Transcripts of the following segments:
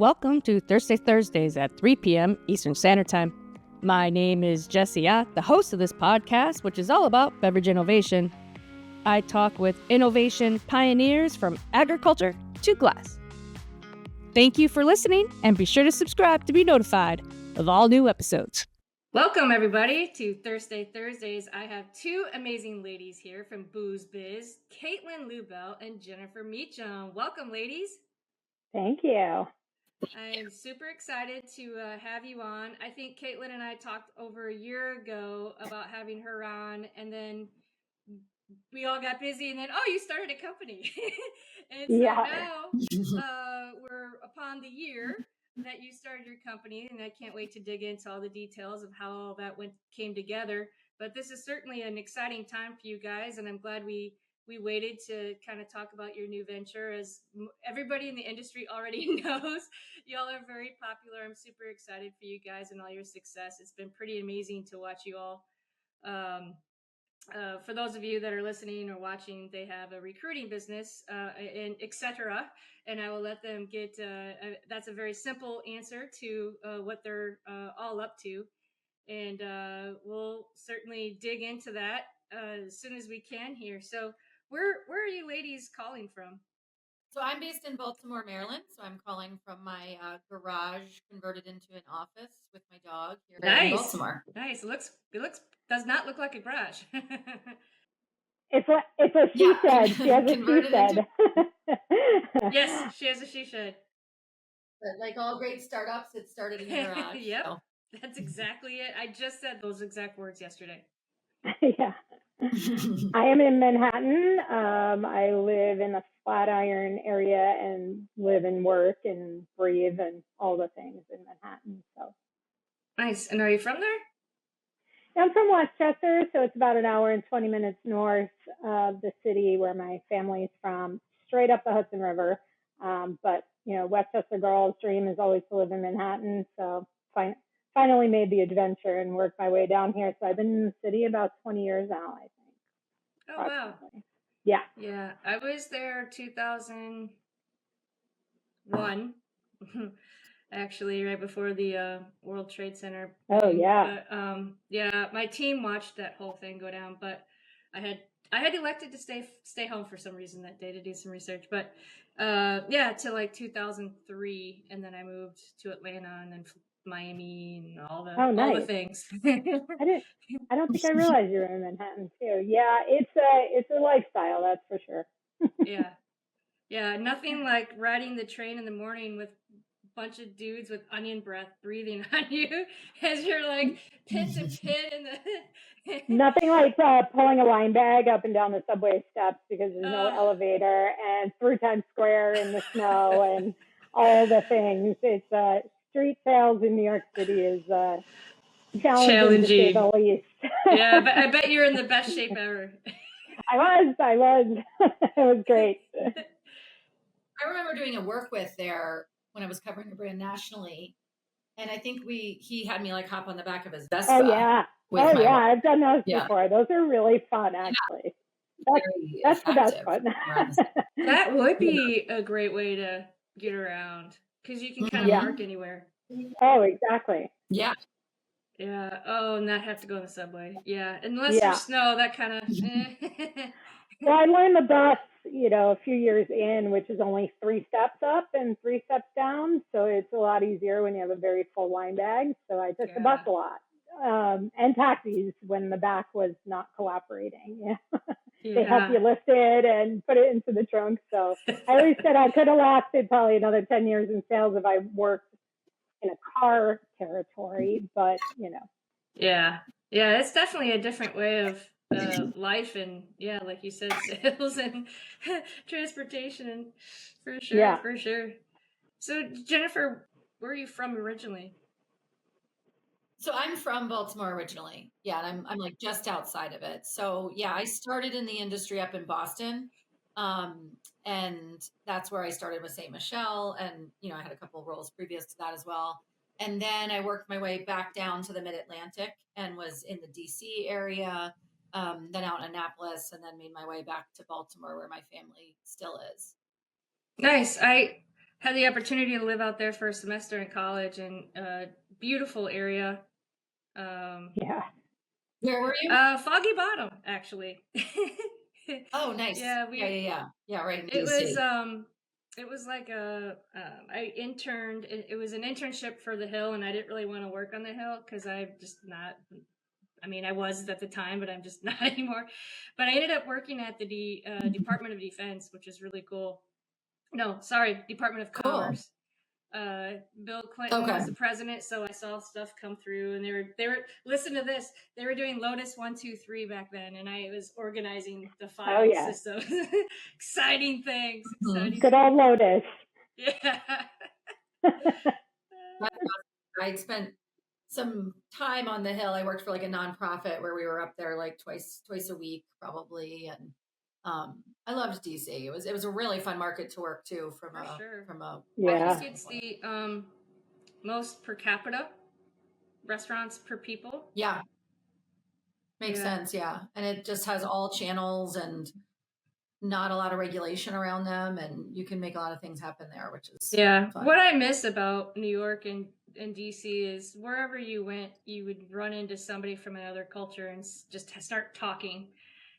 Welcome to Thursdays at 3 p.m. Eastern Standard Time. My name is Jessie Ott, the host of this podcast, which is all about beverage innovation. I talk with innovation pioneers from agriculture to glass. Thank you for listening, and be sure to subscribe to be notified of all new episodes. Welcome, everybody, to Thursdays. I have two amazing ladies here from Booze Biz, Caitlyn Lubell and Jennifer Meacham. Welcome, ladies. Thank you. I'm super excited to have you on. I think Caitlyn and I talked over a year ago about having her on, and then we all got busy, and then, you started a company. And so now we're upon the year that you started your company, and I can't wait to dig into all the details of how all that came together. But this is certainly an exciting time for you guys, and I'm glad we waited to kind of talk about your new venture. As everybody in the industry already knows, y'all are very popular. I'm super excited for you guys and all your success. It's been pretty amazing to watch you all. For those of you that are listening or watching, they have a recruiting business, and etc. And I will let them get. That's a very simple answer to what they're all up to, and we'll certainly dig into that as soon as we can here. So, where are you ladies calling from? So I'm based in Baltimore, Maryland. So I'm calling from my garage converted into an office with my dog here in Baltimore. Nice. It looks does not look like a garage. It's a she shed. She has a she shed. Yes, she has a she shed. But like all great startups, it started in the garage. Yep, so. That's exactly it. I just said those exact words yesterday. Yeah. I am in Manhattan. I live in the Flatiron area and live and work and breathe and all the things in Manhattan. So nice. And are you from there? I'm from Westchester, so it's about an hour and 20 minutes north of the city where my family is from, straight up the Hudson River. But, Westchester girl's dream is always to live in Manhattan. So finally made the adventure and worked my way down here. So I've been in the city about 20 years now, I think. Oh, wow. Yeah. Yeah. I was there 2001. Actually, right before the World Trade Center. Oh, yeah. But, my team watched that whole thing go down, but I had elected to stay home for some reason that day to do some research. But to like 2003, and then I moved to Atlanta and then Miami and all the things. I don't think I realized you were in Manhattan too. Yeah, it's a lifestyle, that's for sure. Yeah. Nothing like riding the train in the morning with bunch of dudes with onion breath breathing on you as you're like pit to pit in the Nothing like pulling a line bag up and down the subway steps because there's no elevator, and through Times Square in the snow and all the things. It's street sales in New York City is challenging to say the least. Yeah, but I bet you're in the best shape ever. I was. It was great. I remember doing a work with there when I was covering a brand nationally, and I think he had me like hop on the back of his Vespa. Oh yeah, I've done those before. Those are really fun, actually. That's the best fun. That would be a great way to get around because you can kind of park anywhere. Oh, exactly. Yeah. Yeah. Oh, and not have to go on the subway. Yeah. Unless there's snow, that kind of. Well, I learned the bus, a few years in, which is only 3 steps up and 3 steps down. So it's a lot easier when you have a very full line bag. So I took the bus a lot, and taxis when the back was not cooperating. They help you lift it and put it into the trunk. So I always said I could have lasted probably another 10 years in sales if I worked in a car territory, but Yeah, it's definitely a different way of life, and like you said, sales and transportation, for sure. So Jennifer, where are you from originally? So I'm from Baltimore originally. Yeah, and I'm like just outside of it. So yeah, I started in the industry up in Boston. And that's where I started with St. Michelle. And, I had a couple of roles previous to that as well. And then I worked my way back down to the mid-Atlantic and was in the DC area, then out in Annapolis, and then made my way back to Baltimore where my family still is. Nice. had the opportunity to live out there for a semester in college, and beautiful area. Yeah. Where were you? Foggy Bottom, actually. Oh, nice. Yeah, yeah, right in it DC. was like I interned. It was an internship for the Hill, and I didn't really want to work on the Hill because I'm just not. I mean, I was at the time, but I'm just not anymore. But I ended up working at the Department of Defense, which is really cool. No, sorry, Department of Cool. Commerce. Bill Clinton Okay. was the president, so I saw stuff come through, and they were listen to this. They were doing Lotus 1-2-3 back then, and I was organizing the file yeah. system. Exciting things. Exciting. Good old Lotus. Yeah. I spent some time on the Hill. I worked for like a nonprofit where we were up there like twice a week probably, and I loved DC. It was a really fun market to work to from For a sure. from a Yeah. I think it's the most per capita restaurants per people. Yeah. Makes sense, yeah. And it just has all channels and not a lot of regulation around them, and you can make a lot of things happen there, which is fun. What I miss about New York and DC is wherever you went, you would run into somebody from another culture and just start talking,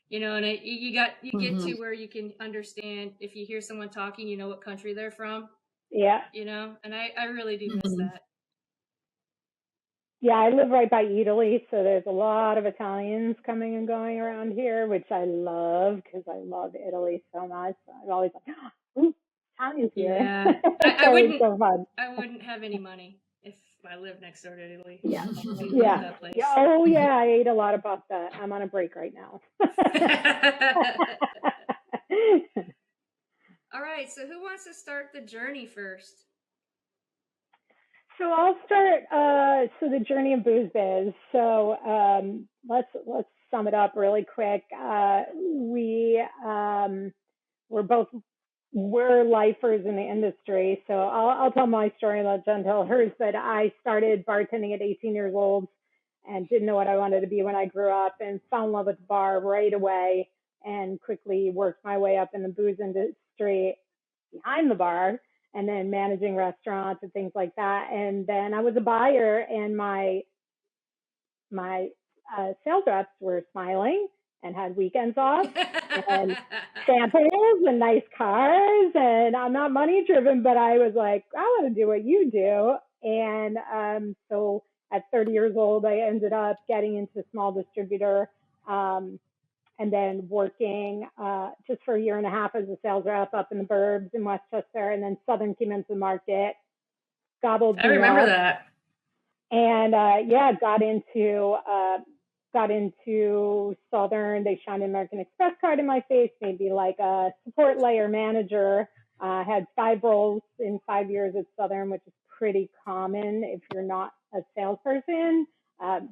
you know. And you get to where you can understand if you hear someone talking, you know what country they're from. Yeah. You know, and I really do miss that. Yeah, I live right by Italy, so there's a lot of Italians coming and going around here, which I love because I love Italy so much. I'm always like, ooh, Italians here. Yeah, I wouldn't have any money if I lived next door to Italy. Yeah. Yeah. That place. Yeah. Oh yeah, I ate a lot of pasta. I'm on a break right now. All right, so who wants to start the journey first? So I'll start. So the journey of Booze Biz. So let's sum it up really quick. We're lifers in the industry. So I'll tell my story and let Jen tell hers. But I started bartending at 18 years old and didn't know what I wanted to be when I grew up, and fell in love with the bar right away, and quickly worked my way up in the booze industry behind the bar, and then managing restaurants and things like that. And then I was a buyer, and my sales reps were smiling and had weekends off and samples and nice cars. And I'm not money driven, but I was like, I want to do what you do. And so at 30 years old, I ended up getting into small distributor, and then working just for a year and a half as a sales rep up in the burbs in Westchester. And then Southern came into the market, gobbled me up. I remember that. And got into Southern. They shined an American Express card in my face, maybe like a support layer manager. Had 5 roles in 5 years at Southern, which is pretty common if you're not a salesperson.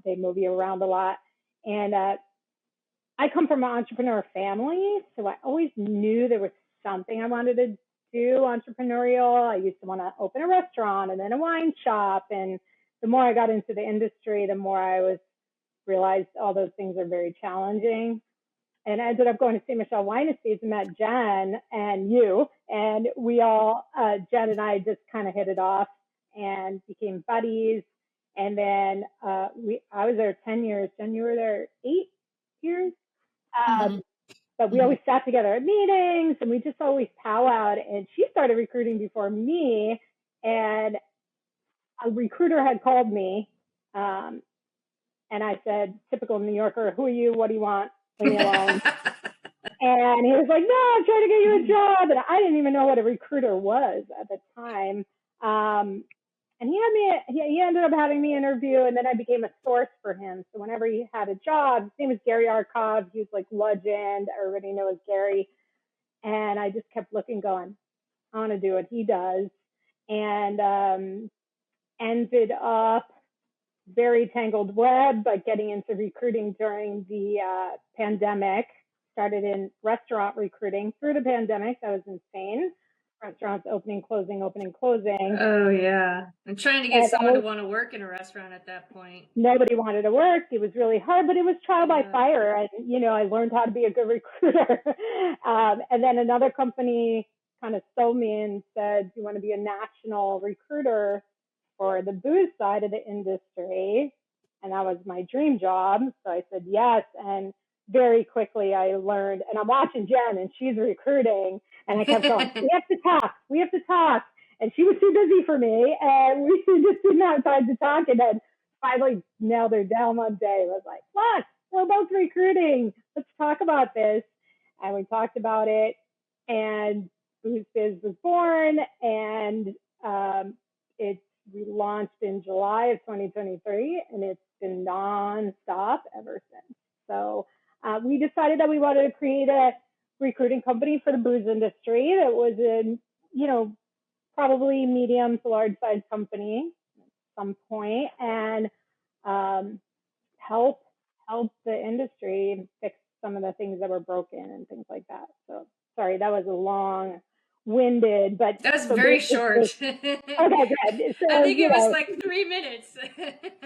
They move you around a lot. And I come from an entrepreneur family, so I always knew there was something I wanted to do entrepreneurial. I used to want to open a restaurant and then a wine shop. And the more I got into the industry, the more I realized all those things are very challenging. And I ended up going to St. Michel Wine Estates and met Jen and you. And we all, Jen and I just kind of hit it off and became buddies. And then I was there 10 years. Jen, you were there 8 years? But we always sat together at meetings, and we just always powwowed. And she started recruiting before me, and a recruiter had called me, and I said, typical New Yorker, who are you? What do you want? Leave me alone. And he was like, no, I'm trying to get you a job. And I didn't even know what a recruiter was at the time. And he ended up having me interview, and then I became a source for him. So whenever he had a job, his name was Gary Arkov. He was like legend. Everybody knows Gary. And I just kept looking, going, I want to do what he does. And ended up very tangled web, but getting into recruiting during the pandemic. Started in restaurant recruiting through the pandemic. That was insane. Restaurants opening, closing, opening, closing. Oh yeah, I'm trying to get someone to want to work in a restaurant at that point. Nobody wanted to work. It was really hard, but it was trial by fire. And I learned how to be a good recruiter. And then another company kind of sold me and said, "Do you want to be a national recruiter for the booze side of the industry?" And that was my dream job. So I said yes. And very quickly I learned, and I'm watching Jen and she's recruiting, and I kept going, "We have to talk. We have to talk." And she was too busy for me, and we just didn't have time to talk. And then finally nailed her down one day. I was like, "Look, we're both recruiting. Let's talk about this." And we talked about it, and Booze Biz was born, and we launched in July of 2023, and it's been nonstop ever since. So we decided that we wanted to create a recruiting company for the booze industry that was a, probably medium to large size company at some point, and help the industry fix some of the things that were broken and things like that. So sorry, that was a long-winded, but that was very short. Okay, good. So, I think it was like 3 minutes.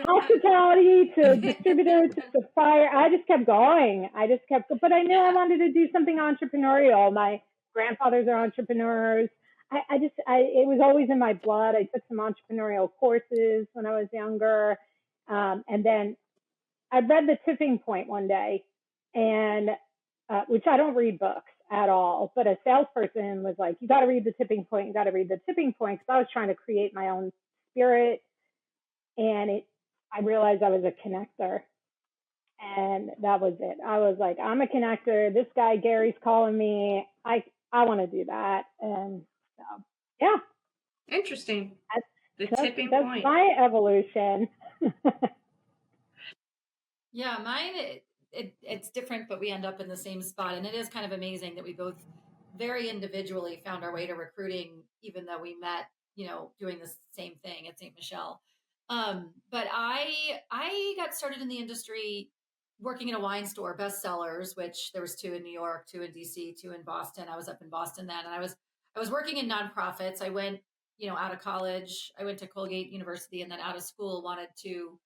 Hospitality to distributor to supplier. I just kept going. But I knew I wanted to do something entrepreneurial. My grandfathers are entrepreneurs. It was always in my blood. I took some entrepreneurial courses when I was younger. And then I read The Tipping Point one day, and which I don't read books at all, but a salesperson was like, "You got to read The Tipping Point. You got to read The Tipping Point," because I was trying to create my own spirit, and I realized I was a connector, and that was it. I was like, "I'm a connector. This guy Gary's calling me. I want to do that," and so yeah. Interesting. The tipping That's point. my evolution. Yeah, mine, it's different, but we end up in the same spot. And it is kind of amazing that we both very individually found our way to recruiting, even though we met, doing the same thing at St. Michel. But I got started in the industry working in a wine store, Bestsellers, which there was 2 in New York, 2 in DC, 2 in Boston. I was up in Boston then, and I was working in nonprofits. I went, out of college. I went to Colgate University, and then out of school wanted to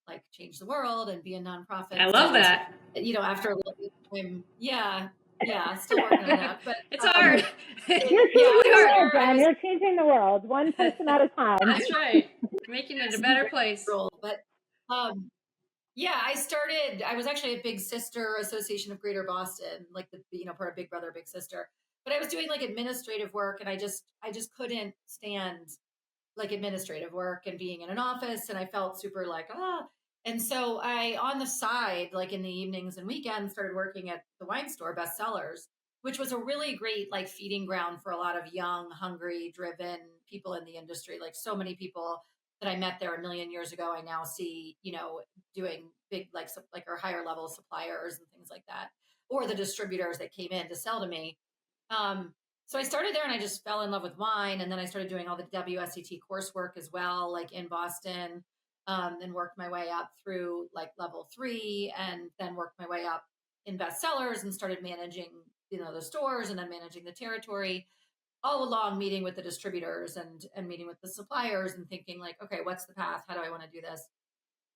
like change the world and be a nonprofit. I love that. After a little bit of time, yeah, still working on that, but it's hard. You're changing the world one person at a time. That's right. Making it a better place. But I was actually a Big Sister Association of Greater Boston, like the part of Big Brother, Big Sister. But I was doing like administrative work, and I just couldn't stand like administrative work and being in an office, and I felt super like and so I on the side, like in the evenings and weekends, started working at the wine store Bestsellers, which was a really great like feeding ground for a lot of young, hungry, driven people in the industry. Like so many people that I met there a million years ago, I now see, doing big like or higher level suppliers and things like that, or the distributors that came in to sell to me. So I started there, and I just fell in love with wine. And then I started doing all the WSET coursework as well, like in Boston, then worked my way up through like level 3, and then worked my way up in Bestsellers and started managing, the stores, and then managing the territory, all along meeting with the distributors and meeting with the suppliers and thinking like, okay, what's the path? How do I want to do this?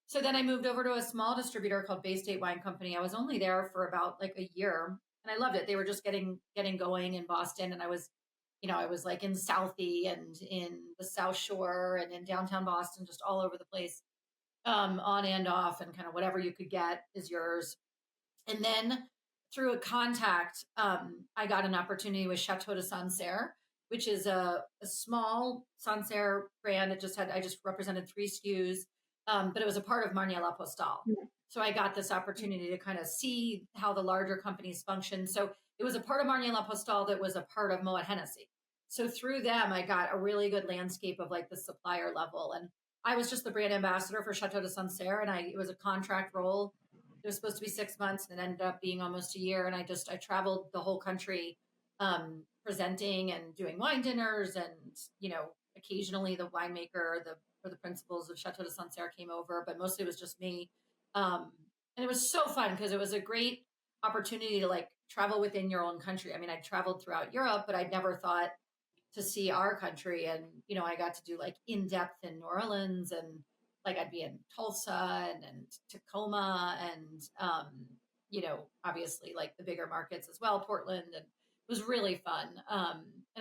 So then I moved over to a small distributor called Bay State Wine Company. I was only there for about like a year, and I loved it. They were just getting going in Boston, and I was like in Southie and in the South Shore and in downtown Boston, just all over the place, on and off, and kind of whatever you could get is yours. And then through a contact, I got an opportunity with Chateau de Sancerre, which is a small Sancerre brand. I just represented 3 SKUs, but it was a part of Marnier La Postale. Mm-hmm. So I got this opportunity to kind of see how the larger companies function. So it was a part of Marnier La Postale that was a part of Moet Hennessy. So through them, I got a really good landscape of like the supplier level. And I was just the brand ambassador for Chateau de Sancerre, and it was a contract role. It was supposed to be 6 months, and it ended up being almost a year. And I traveled the whole country, presenting and doing wine dinners, and occasionally the winemaker or the principals of Chateau de Sancerre came over, but mostly it was just me. And it was so fun because it was a great opportunity to like travel within your own country. I mean, I traveled throughout Europe, but I'd never thought to see our country. And I got to do like in depth in New Orleans, and like I'd be in Tulsa and Tacoma, and obviously like the bigger markets as well, Portland, and it was really fun.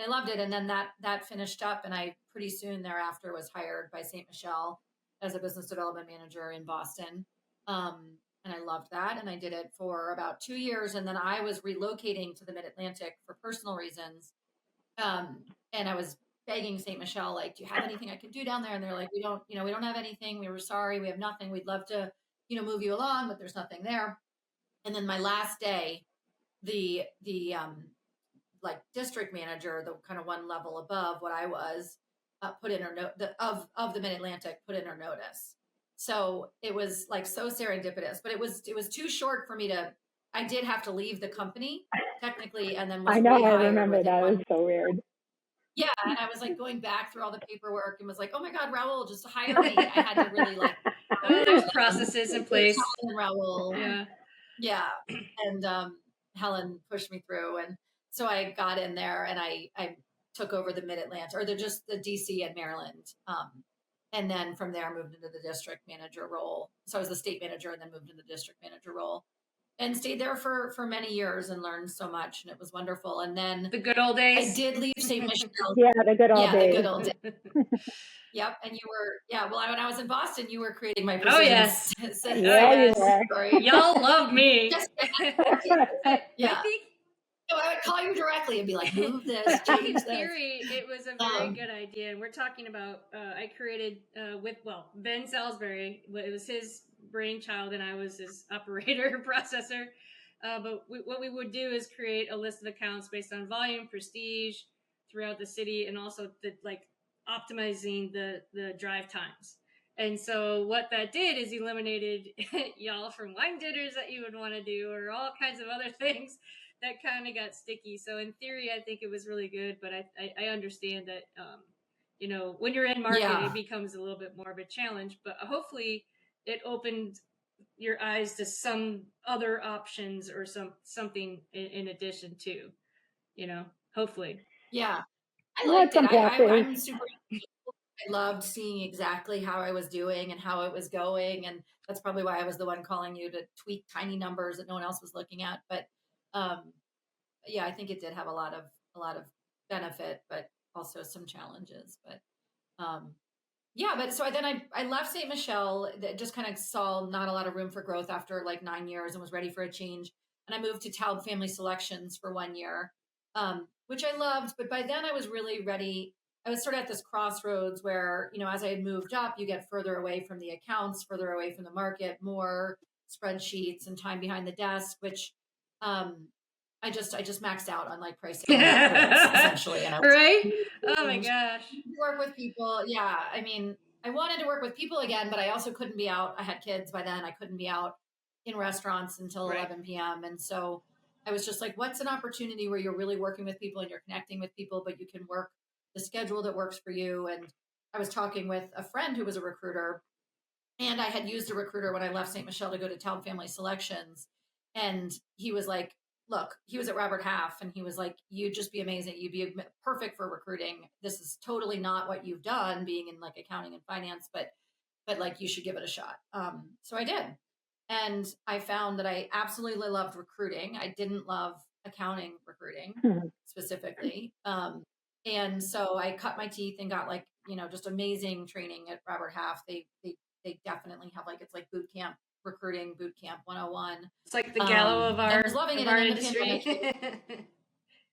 I loved it. And then that finished up, and I pretty soon thereafter was hired by St. Michel as a business development manager in Boston. And I loved that. And I did it for about 2 years. And then I was relocating to the Mid-Atlantic for personal reasons. And I was begging St. Michel, like, do you have anything I can do down there? And they're like, we don't have anything. We were sorry. We have nothing. We'd love to, move you along, but there's nothing there. And then my last day, the like district manager, the kind of one level above what I was, put in her note of the Mid-Atlantic, put in her notice. So it was like so serendipitous, but it was too short for me I did have to leave the company technically, and then was I know, I rehired remember within that. It 1 was so weird. Yeah, and I was like going back through all the paperwork and was like, oh my God, Raul, just hire me. I had to really like, there's processes in place. Raul. Yeah. Yeah. And Helen pushed me through. And so I got in there, and I took over the Mid-Atlantic, or just the DC and Maryland. And then from there, moved into the district manager role. So I was the state manager, and then moved into the district manager role, and stayed there for many years and learned so much. And it was wonderful. And then the good old days. I did leave St. Michel. Yeah, the good old days. The good old days. Yep. And you were, well, when I was in Boston, you were creating my precision. Oh, yes. Y'all love me. Yeah. So I would call you directly and be like, move this, change this. In theory, it was a very good idea. And we're talking about, I created Ben Salisbury. It was his brainchild, and I was his operator, processor. But what we would do is create a list of accounts based on volume, prestige throughout the city, and also optimizing the drive times. And so what that did is eliminated y'all from wine dinners that you would want to do, or all kinds of other things that kind of got sticky. So in theory, I think it was really good, but I understand that, when you're in market, it becomes a little bit more of a challenge, but hopefully it opened your eyes to some other options or something in addition to, hopefully. Yeah. I liked it. I'm super. I loved seeing exactly how I was doing and how it was going, and that's probably why I was the one calling you to tweak tiny numbers that no one else was looking at. But I think it did have a lot of benefit, but also some challenges. But but so I left St. Michel. That just kind of saw not a lot of room for growth after like 9 years, and was ready for a change. And I moved to Taub Family Selections for 1 year. Which I loved, but by then I was really ready. I was sort of at this crossroads where, as I had moved up, you get further away from the accounts, further away from the market, more spreadsheets and time behind the desk, which I just maxed out on like pricing essentially. And right? Oh my gosh. Work with people. Yeah. I mean, I wanted to work with people again, but I also couldn't be out. I had kids by then. I couldn't be out in restaurants until 11 p.m. And so I was just like, what's an opportunity where you're really working with people and you're connecting with people, but you can work the schedule that works for you. And I was talking with a friend who was a recruiter, and I had used a recruiter when I left St. Michel to go to Taub Family Selections. And he was like, look, he was at Robert Half, and he was like, you'd just be amazing. You'd be perfect for recruiting. This is totally not what you've done being in like accounting and finance, but like you should give it a shot. So I did. And I found that I absolutely loved recruiting. I didn't love accounting recruiting specifically. And so I cut my teeth and got like, just amazing training at Robert Half. They definitely have like, it's like boot camp recruiting, boot camp 101. It's like the Gallo of our, I was loving it our in industry.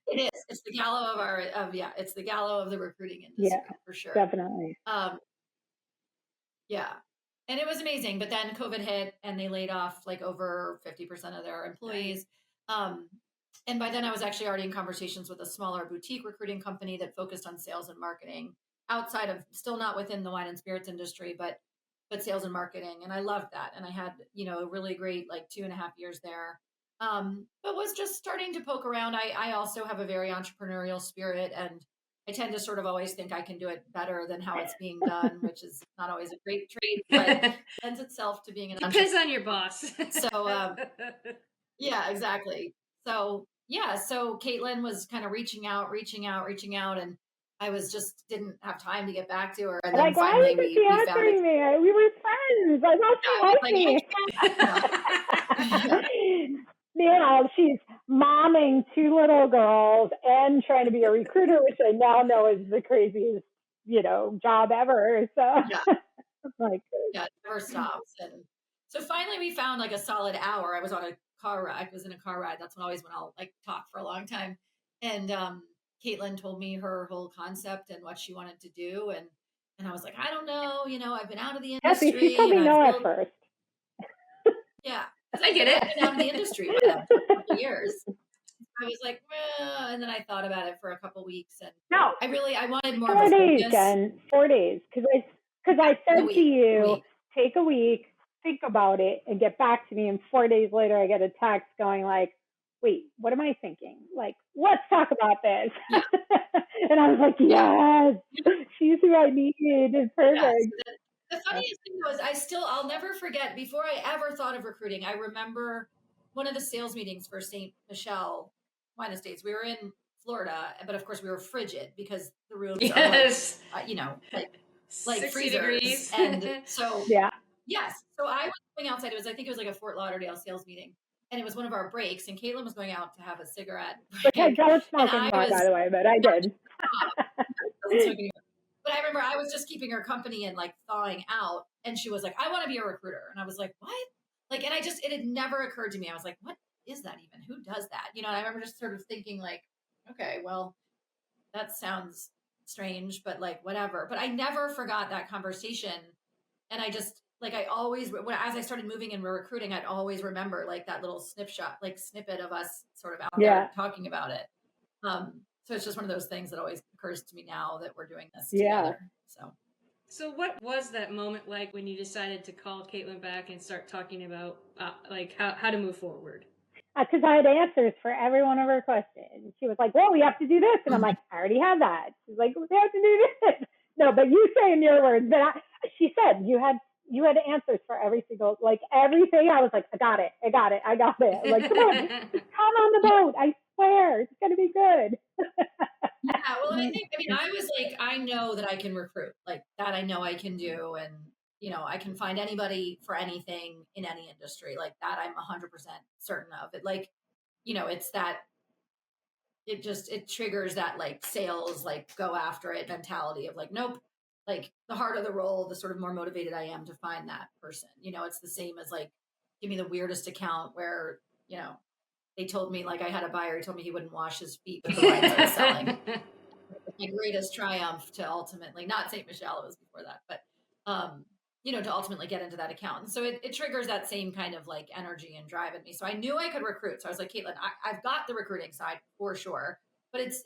It is. It's the Gallo of it's the Gallo of the recruiting industry for sure. Definitely. Yeah. And it was amazing, but then COVID hit and they laid off like over 50% of their employees. And by then I was actually already in conversations with a smaller boutique recruiting company that focused on sales and marketing outside of, still not within the wine and spirits industry, but sales and marketing. And I loved that. And I had, a really great, like 2.5 years there. But was just starting to poke around. I also have a very entrepreneurial spirit, and I tend to sort of always think I can do it better than how it's being done, which is not always a great trait, but lends itself to being an entrepreneur. Depends on your boss. So, yeah, exactly. So, so Caitlyn was kind of reaching out, and I was just didn't have time to get back to her. And then finally she answering me? We were friends. I thought she liked me. Yeah, momming 2 little girls and trying to be a recruiter, which I now know is the craziest, job ever. So Yeah. like, Yeah, it never stops. And so finally we found like a solid hour. I was on a car ride. I was in a car ride. That's when I'll like talk for a long time. And Caitlyn told me her whole concept and what she wanted to do. And I was like, I don't know, I've been out of the Jesse, she industry told and me I've no at built, first. yeah, because I get I've it. been out of the industry with them for a couple years. I was like, and then I thought about it for a couple weeks, and No, I wanted more 4 of a days, focus. Jen. 4 days. Because I A said week, to a you, week. take a week, think about it, and get back to me. And 4 days later, I get a text going like, wait, what am I thinking? Like, let's talk about this. Yeah. And I was like, Yeah. yes, she's who I need. It's Yeah. perfect. So the funniest thing was I'll never forget, before I ever thought of recruiting, I remember one of the sales meetings for St. Michelle Wine Estates. We were in Florida, but of course we were frigid because the rooms Yes. are like 60 freezers. degrees. And so, Yeah. yes. So I was going outside. I think it was like a Fort Lauderdale sales meeting. And it was one of our breaks. And Caitlin was going out to have a cigarette Which I break. don't And smoke I anymore, was by the way, but I did. doesn't smoke anymore. But I remember I was just keeping her company and like thawing out. And she was like, I want to be a recruiter. And I was like, what? Like, and it had never occurred to me. I was like, what is that even? Who does that? And I remember just sort of thinking like, okay, well, that sounds strange, but like whatever. But I never forgot that conversation. And I just like, as I started moving and recruiting, I'd always remember like that little snippet of us sort of out there talking about it. So it's just one of those things that always occurs to me now that we're doing this together. So what was that moment like when you decided to call Caitlyn back and start talking about like how to move forward? Because I had answers for every one of her questions. She was like, well, we have to do this. And I'm like, I already have that. She's like, we have to do this. No, but you say in your words. But she said you had answers for every single, like everything. I was like, I got it. Like, come on, just come on the boat. I swear, it's going to be good. Yeah, well, I was like, I know that I can recruit, like that I know I can do. And, I can find anybody for anything in any industry like that. I'm 100% certain of it. Like, it's that it triggers that like sales, like go after it mentality of like, nope, like the harder the role, the sort of more motivated I am to find that person. It's the same as like, give me the weirdest account where, they told me like I had a buyer who told me he wouldn't wash his feet with the wines I was selling. My greatest triumph to ultimately, not St. Michelle, it was before that, but to ultimately get into that account. And so it triggers that same kind of like energy and drive in me. So I knew I could recruit. So I was like, Caitlyn, I've got the recruiting side for sure, but it's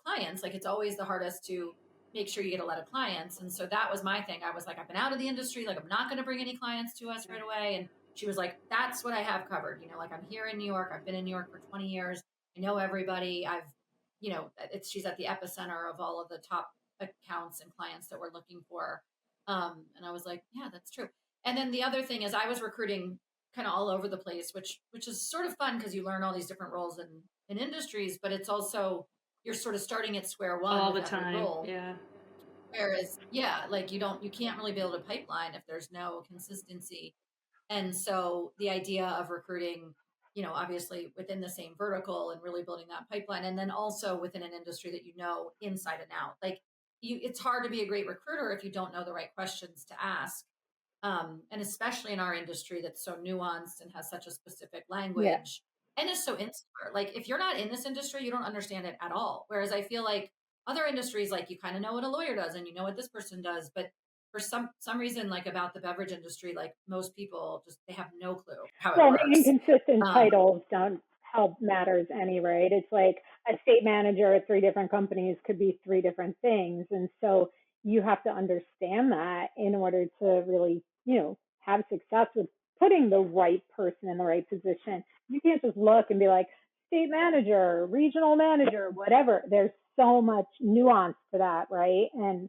clients. Like it's always the hardest to make sure you get a lot of clients. And so that was my thing. I was like, I've been out of the industry. Like I'm not going to bring any clients to us right away. And she was like, that's what I have covered. Like I'm here in New York. I've been in New York for 20 years. I know everybody. She's at the epicenter of all of the top accounts and clients that we're looking for. And I was like, yeah, that's true. And then the other thing is I was recruiting kind of all over the place, which is sort of fun because you learn all these different roles in industries, but it's also, you're sort of starting at square one all with the time. role. Yeah. Whereas, like you can't really build a pipeline if there's no consistency. And so the idea of recruiting, obviously within the same vertical and really building that pipeline. And then also within an industry that inside and out, like it's hard to be a great recruiter if you don't know the right questions to ask. And especially in our industry that's so nuanced and has such a specific language and is so insular. Like if you're not in this industry, you don't understand it at all. Whereas I feel like other industries, like you kind of know what a lawyer does and you know what this person does, but for some reason, like about the beverage industry, like most people they have no clue how it works. The inconsistent titles don't help matters any, right? It's like a state manager at 3 different companies could be 3 different things. And so you have to understand that in order to really, have success with putting the right person in the right position. You can't just look and be like, state manager, regional manager, whatever. There's so much nuance to that, right? And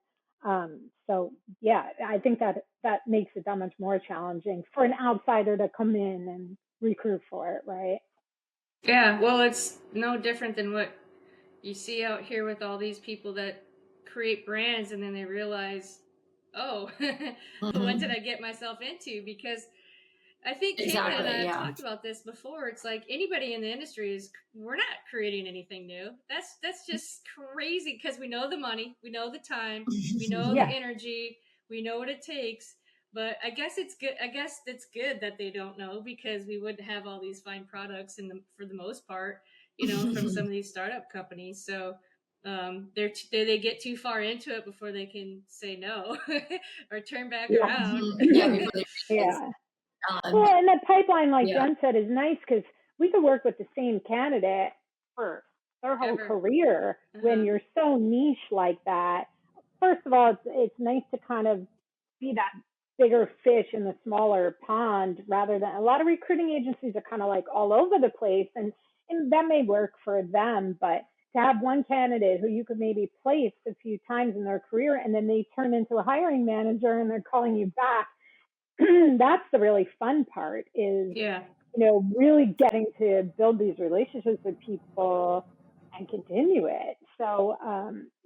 so yeah, I think that makes it that much more challenging for an outsider to come in and recruit for it, right? Yeah, well, it's no different than what you see out here with all these people that create brands and then they realize, oh, what did I get myself into? Because I think Caitlyn and I Exactly. have Yeah. talked about this before. It's like anybody in the industry we're not creating anything new. That's just crazy because we know the money, we know the time, we know the Yeah. energy, we know what it takes. But I guess it's good. I guess it's good that they don't know because we wouldn't have all these fine products for the most part, from some of these startup companies. So they get too far into it before they can say no or turn back Yeah. around. Yeah. Before they realize, Yeah. Well, and the pipeline, like yeah. Jen said, is nice because we could work with the same candidate for their whole Ever. career when you're so niche like that. First of all, it's nice to kind of be that bigger fish in the smaller pond rather than a lot of recruiting agencies are kind of like all over the place, and that may work for them, but to have one candidate who you could maybe place a few times in their career and then they turn into a hiring manager and they're calling you back, that's the really fun part is, Yeah. really getting to build these relationships with people and continue it. So,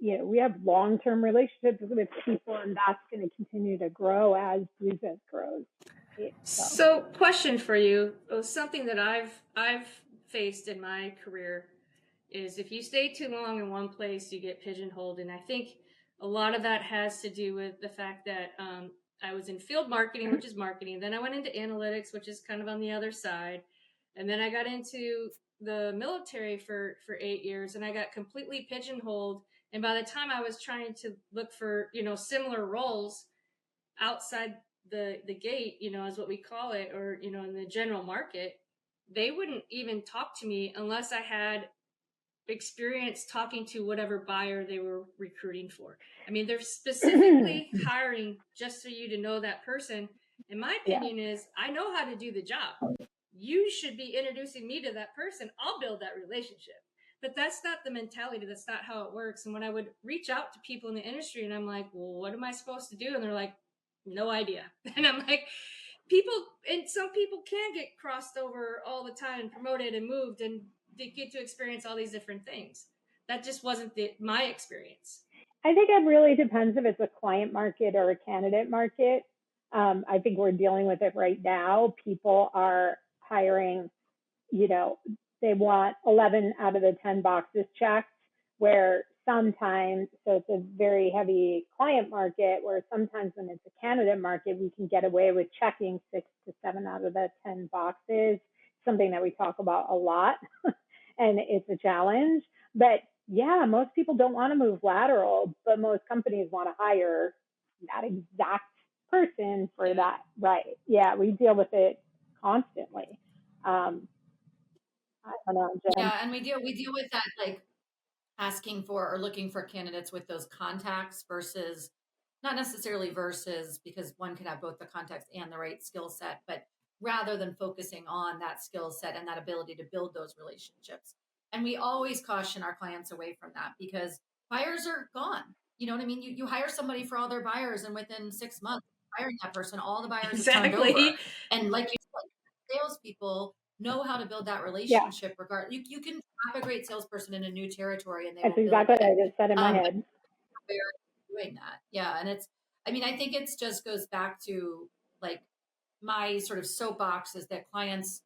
we have long-term relationships with people and that's going to continue to grow as Bluevis grows. So, question for you: something that I've faced in my career is if you stay too long in one place, you get pigeonholed, and I think a lot of that has to do with the fact that I was in field marketing, which is marketing. Then I went into analytics, which is kind of on the other side, and then I got into the military for 8 years, and I got completely pigeonholed. And by the time I was trying to look for similar roles outside the gate, is what we call it, or in the general market, they wouldn't even talk to me unless I had experience talking to whatever buyer they were recruiting for. I mean, they're specifically hiring just for you to know that person. And my opinion is, I know how to do the job. You should be introducing me to that person. I'll build that relationship. But that's not the mentality. That's not how it works. And when I would reach out to people in the industry and I'm like, well, what am I supposed to do? And they're like, no idea. And I'm like, some people can get crossed over all the time and promoted and moved and they get to experience all these different things. That just wasn't my experience. I think it really depends if it's a client market or a candidate market. I think we're dealing with it right now. People are hiring, they want 11 out of the 10 boxes checked, where sometimes, so it's a very heavy client market, where sometimes when it's a candidate market, we can get away with checking 6 to 7 out of the 10 boxes, something that we talk about a lot. And it's a challenge. But yeah, most people don't want to move lateral, but most companies want to hire that exact person for that. Right. Yeah, we deal with it constantly. I don't know, Jen. Yeah, and we deal with that, like asking for or looking for candidates with those contacts versus not necessarily versus, because one can have both the contacts and the right skill set, but rather than focusing on that skill set and that ability to build those relationships. And we always caution our clients away from that because buyers are gone. You know what I mean? You hire somebody for all their buyers, and within 6 months, hiring that person, all the buyers have turned over. And like you said, salespeople know how to build that relationship. You can have a great salesperson in a new territory, and they That's will exactly build what I just said in my head. Doing that, yeah, and I think it's just goes back to like my sort of soapbox is that clients,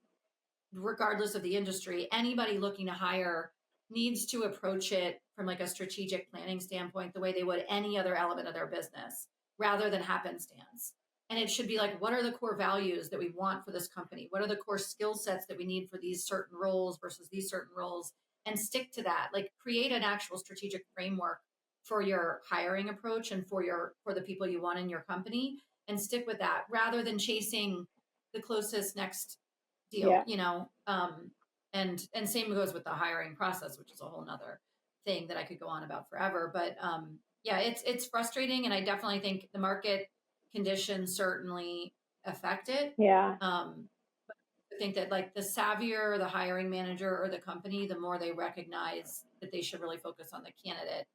regardless of the industry, anybody looking to hire needs to approach it from like a strategic planning standpoint, the way they would any other element of their business, rather than happenstance. And it should be like, what are the core values that we want for this company? What are the core skill sets that we need for these certain roles versus these certain roles? And stick to that. Like create an actual strategic framework for your hiring approach and for the people you want in your company, and stick with that rather than chasing the closest next deal, and same goes with the hiring process, which is a whole nother thing that I could go on about forever. But yeah, it's frustrating, and I definitely think the market conditions certainly affect it. Yeah. I think that like the savvier the hiring manager or the company, the more they recognize that they should really focus on the candidate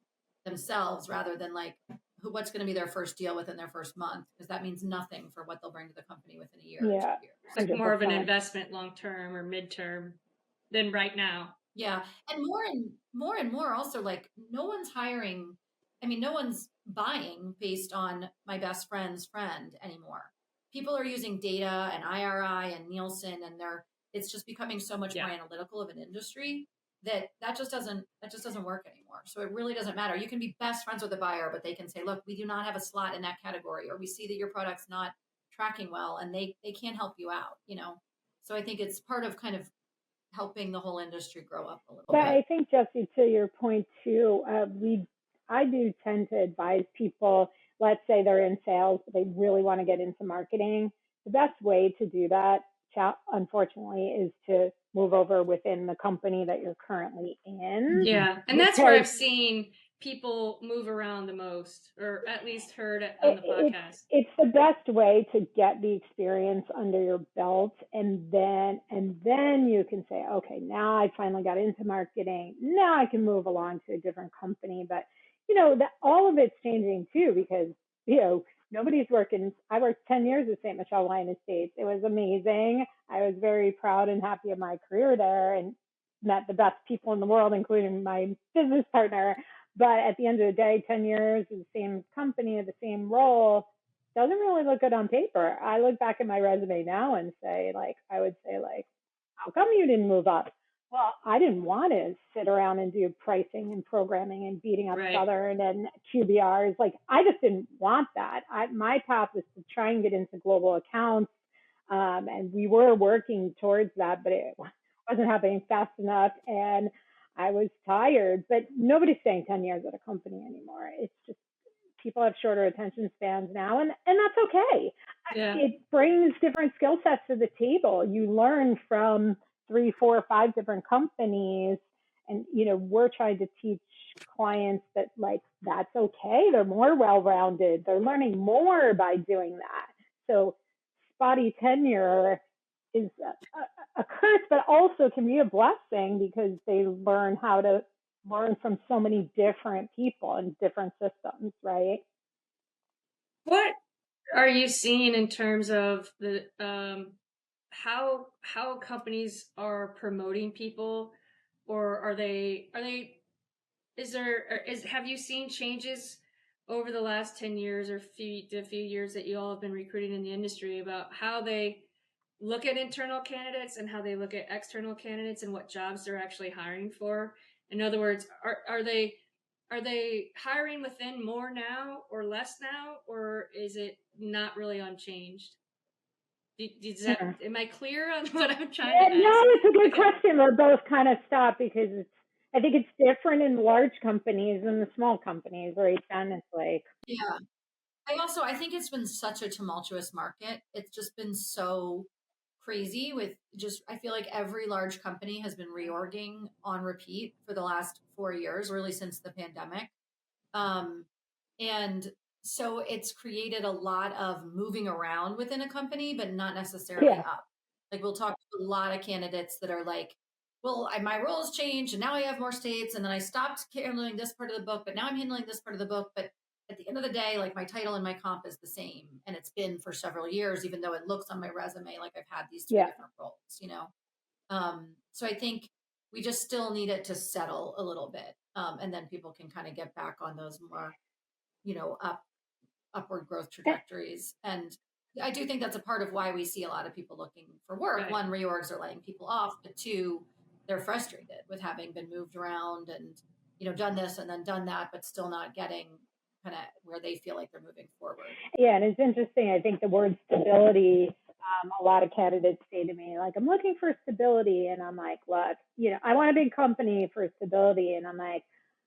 themselves rather than like what's going to be their first deal within their first month, because that means nothing for what they'll bring to the company within a year or 2 years. It's like more of an investment long term or midterm than right now. Yeah. And more also, like no one's buying based on my best friend's friend anymore. people are using data and IRI and Nielsen, and it's just becoming so much more analytical of an industry that just doesn't work anymore. So it really doesn't matter. You can be best friends with a buyer, but they can say, look, we do not have a slot in that category, or we see that your product's not tracking well, and they can't help you out, So I think it's part of kind of helping the whole industry grow up a little But bit. I think, Jessie, to your point too, I do tend to advise people, let's say they're in sales, but they really want to get into marketing. The best way to do that, unfortunately, is to move over within the company that you're currently in. Yeah. And that's where I've seen people move around the most, or at least heard it on the podcast. It's the best way to get the experience under your belt, and then you can say, okay, now I finally got into marketing. Now I can move along to a different company. But that all of it's changing too, because nobody's working. I worked 10 years at St. Michel Wine Estates. It was amazing. I was very proud and happy of my career there, and met the best people in the world, including my business partner. But at the end of the day, 10 years in the same company, the same role, doesn't really look good on paper. I look back at my resume now and say, I would say, how come you didn't move up? Well, I didn't want to sit around and do pricing and programming and beating up Southern and QBRs. I just didn't want that. My path was to try and get into global accounts. And we were working towards that, but it wasn't happening fast enough. And I was tired, but nobody's staying 10 years at a company anymore. It's just people have shorter attention spans now, and that's okay. Yeah. It brings different skill sets to the table. You learn from 3, 4, 5 different companies, and we're trying to teach clients that that's okay. They're more well-rounded. They're learning more by doing that. So spotty tenure is a curse, but also can be a blessing, because they learn how to learn from so many different people and different systems, right? What are you seeing in terms of the how companies are promoting people, or have you seen changes over the last 10 years or the few years that you all have been recruiting in the industry about how they look at internal candidates and how they look at external candidates and what jobs they're actually hiring for? In other words, are they hiring within more now or less now, or is it not really unchanged? Am I clear on what I'm trying to ask? No, it's a good question. We're both kind of stopped, because I think it's different in large companies than the small companies, right, Jen? It's yeah. I think it's been such a tumultuous market. It's just been so crazy I feel like every large company has been reorging on repeat for the last 4 years, really since the pandemic. And so it's created a lot of moving around within a company, but not necessarily up. We'll talk to a lot of candidates that are like, well, my roles changed, and now I have more states, and then I stopped handling this part of the book, but now I'm handling this part of the book. But at the end of the day, my title and my comp is the same, and it's been for several years, even though it looks on my resume like I've had these 2 different roles, So I think we just still need it to settle a little bit, and then people can kind of get back on those more, upward growth trajectories. And I do think that's a part of why we see a lot of people looking for work. Right. 1, reorgs are letting people off, but 2, they're frustrated with having been moved around and, done this and then done that, but still not getting kind of where they feel like they're moving forward. Yeah, and it's interesting. I think the word stability, a lot of candidates say to me, I'm looking for stability. And I'm like, look, I want a big company for stability. And I'm like,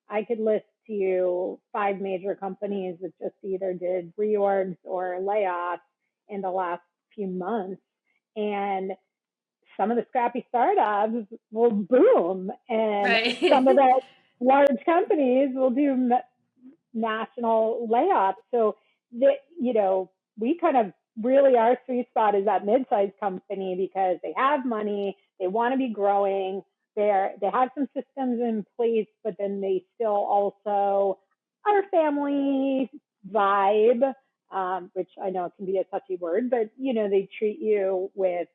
I could list to you 5 major companies that just either did reorgs or layoffs in the last few months. And some of the scrappy startups will boom, and some of the large companies will do national layoffs. So we kind of really, our sweet spot is that mid-sized company, because they have money, they want to be growing, they have some systems in place, but then they still also are family vibe, which I know can be a touchy word, but they treat you with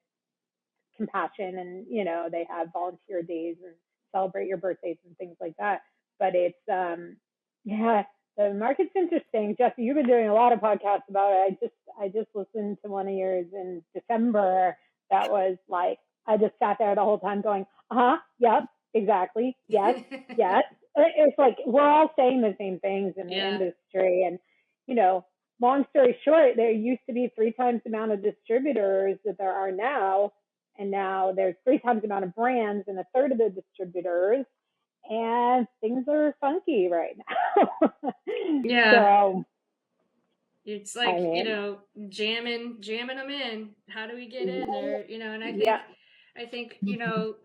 compassion, and they have volunteer days and celebrate your birthdays and things like that. But it's the market's interesting. Jesse, you've been doing a lot of podcasts about it. I just listened to one of yours in December. That was like, I just sat there the whole time going, yep, exactly, yes, yes. It's like we're all saying the same things in the industry, and long story short, there used to be 3 times the amount of distributors that there are now, and now there's 3 times the amount of brands and a third of the distributors, and things are funky right now. So it's like, jamming them in. How do we get in there? And I think,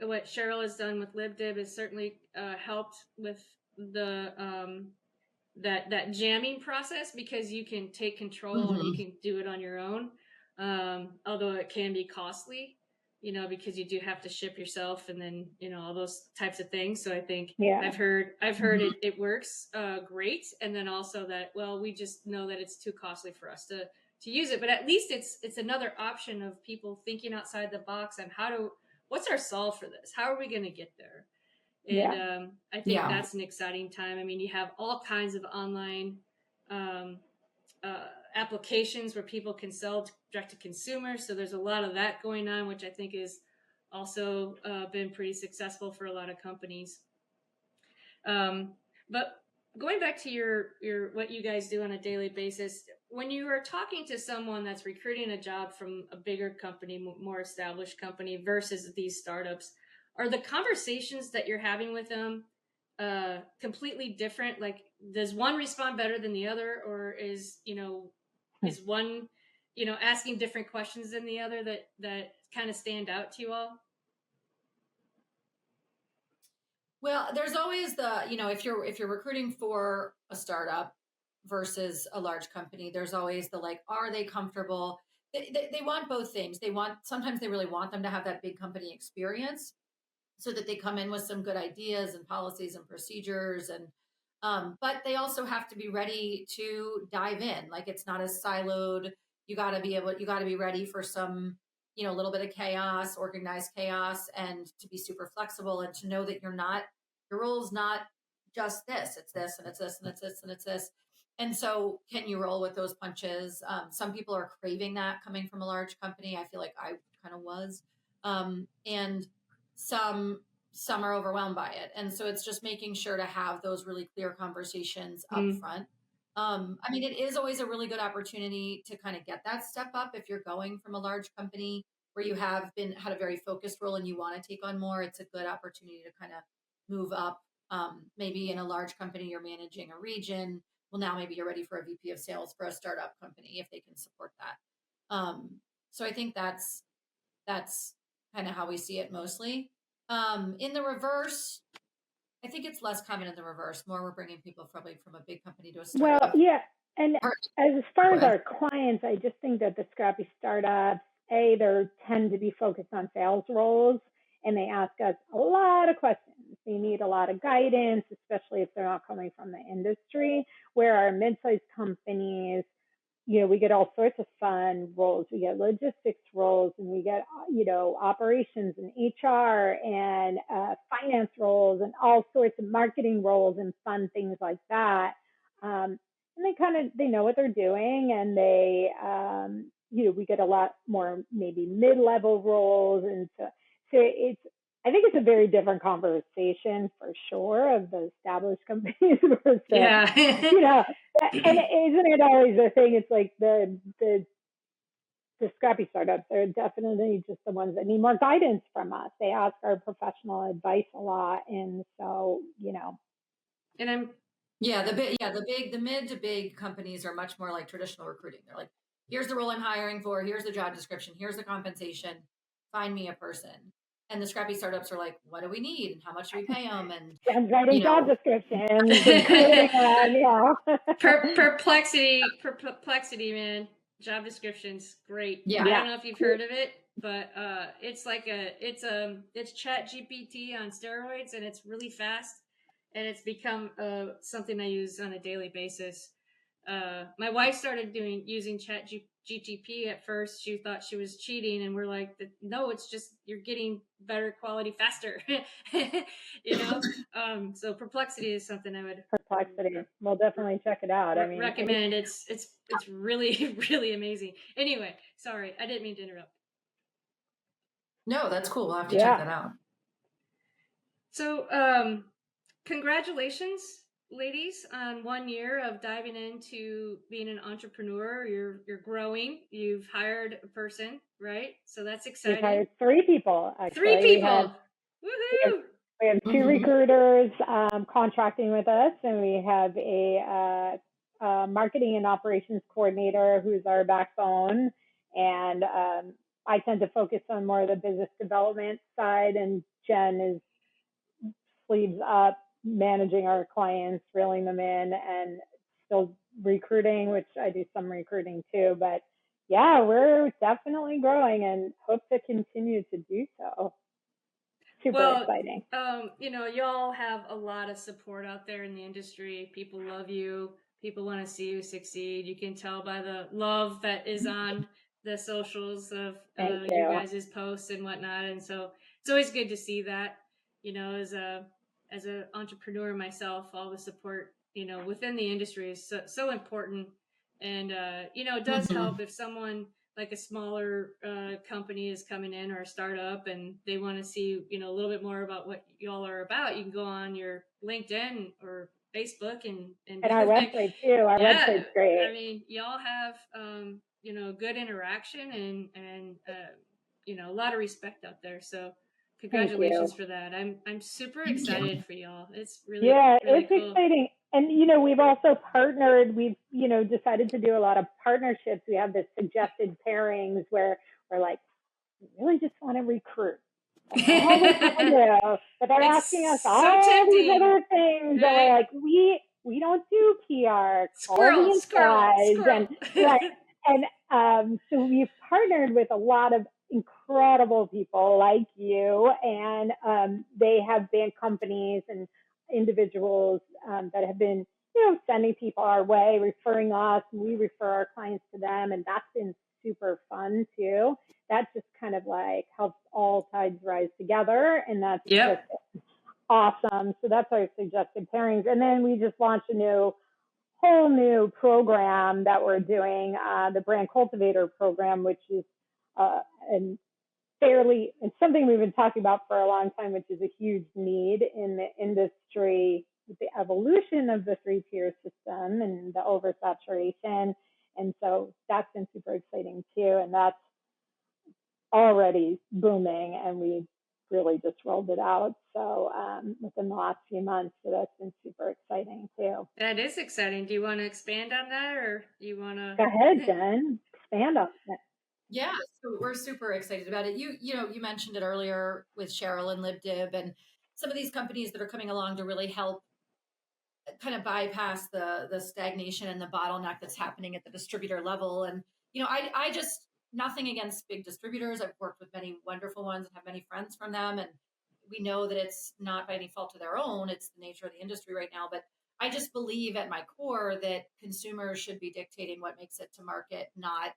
what Cheryl has done with LibDib has certainly helped with the that jamming process, because you can take control and you can do it on your own. Although it can be costly, because you do have to ship yourself and then, all those types of things. So I think I've heard it works great. And then also that, well, we just know that it's too costly for us to use it, but at least it's another option of people thinking outside the box on what's our solve for this? How are we going to get there? And I think that's an exciting time. I mean, you have all kinds of online applications where people can sell direct to consumer. So there's a lot of that going on, which I think is also been pretty successful for a lot of companies. But going back to your what you guys do on a daily basis, when you are talking to someone that's recruiting a job from a bigger company, more established company versus these startups, are the conversations that you're having with them completely different? Like, does one respond better than the other, or is one asking different questions than the other that kind of stand out to you all? Well, there's always the, if you're recruiting for a startup versus a large company, there's always the, like, are they comfortable? They want both things. Sometimes they really want them to have that big company experience so that they come in with some good ideas and policies and procedures. And, but they also have to be ready to dive in. Like, it's not as siloed. You got to be ready for some, a little bit of chaos, organized chaos, and to be super flexible and to know that your role is not just this, it's this and it's this and it's this and it's this. And so can you roll with those punches? Some people are craving that coming from a large company. I feel like I kind of was. And some are overwhelmed by it. And so it's just making sure to have those really clear conversations up front. I mean, it is always a really good opportunity to kind of get that step up. If you're going from a large company where you have had a very focused role and you want to take on more, it's a good opportunity to kind of move up. Maybe in a large company, you're managing a region. Well, now maybe you're ready for a VP of sales for a startup company if they can support that. So I think that's kind of how we see it mostly. In the reverse, I think it's less common in the reverse. More we're bringing people probably from a big company to a startup. Well, yeah. And as far as our clients, I just think that the scrappy startups, they tend to be focused on sales roles, and they ask us a lot of questions. They need a lot of guidance, especially if they're not coming from the industry, where our mid-sized companies, we get all sorts of fun roles. We get logistics roles, and we get, operations and HR and finance roles and all sorts of marketing roles and fun things like that. And they know what they're doing, and we get a lot more maybe mid-level roles. And so I think it's a very different conversation for sure of the established companies versus, and isn't it always the thing? It's like the scrappy startups are definitely just the ones that need more guidance from us. They ask our professional advice a lot, and so And the mid to big companies are much more like traditional recruiting. They're like, here's the role I'm hiring for, here's the job description, here's the compensation, find me a person. And the scrappy startups are like, what do we need and how much do we pay them? And writing job descriptions. Perplexity, man. Job descriptions, great. I don't know if you've heard of it, but it's like it's Chat GPT on steroids, and it's really fast, and it's become something I use on a daily basis. My wife started using Chat GTP at first. She thought she was cheating, and we're like, no, it's just you're getting better quality faster. So Perplexity is something I would We'll definitely check it out. recommend. It's really really amazing. Anyway, sorry, I didn't mean to interrupt. No, that's cool. We'll have to check that out. So, congratulations, ladies, on 1 year of diving into being an entrepreneur. You're growing. You've hired a person, right? So that's exciting. We've hired 3 people, actually. 3 people. Woohoo! We have 2 recruiters contracting with us, and we have a marketing and operations coordinator who's our backbone. And I tend to focus on more of the business development side, and Jen is sleeves up, managing our clients, reeling them in, and still recruiting, which I do some recruiting too. But yeah, we're definitely growing and hope to continue to do so. Super exciting. Y'all have a lot of support out there in the industry. People love you. People want to see you succeed. You can tell by the love that is on the socials of you guys' posts and whatnot. And so it's always good to see that, as an entrepreneur myself, all the support, within the industry is so important. And, it does help if someone like a smaller company is coming in, or a startup, and they want to see, a little bit more about what y'all are about. You can go on your LinkedIn or Facebook and our website too. Our website's great. I mean, y'all have, good interaction and a lot of respect out there. So congratulations for that. I'm super excited for y'all. It's really, really it's cool. Exciting. And, we've also partnered. We've, decided to do a lot of partnerships. We have this suggested pairings where we're like, we really just want to recruit. But they're asking us all these other things. Right? And we're like, we don't do PR. Squirrel. So we've partnered with a lot of incredible people like you, and they have been companies and individuals that have been, sending people our way, referring us, and we refer our clients to them, and that's been super fun too. That just kind of like helps all tides rise together, and that's just awesome. So that's our suggested pairings. And then we just launched a whole new program that we're doing, the Brand Cultivator program, which is it's something we've been talking about for a long time, which is a huge need in the industry with the evolution of the 3-tier system and the oversaturation. And so that's been super exciting too. And that's already booming, and we really just rolled it out. So within the last few months, so that's been super exciting too. That is exciting. Do you want to expand on that, or you want to? Go ahead, Jen. Expand on it. Yeah, so we're super excited about it. You mentioned it earlier with Cheryl and LibDib and some of these companies that are coming along to really help kind of bypass the stagnation and the bottleneck that's happening at the distributor level. And, I just, nothing against big distributors. I've worked with many wonderful ones and have many friends from them. And we know that it's not by any fault of their own. It's the nature of the industry right now. But I just believe at my core that consumers should be dictating what makes it to market, not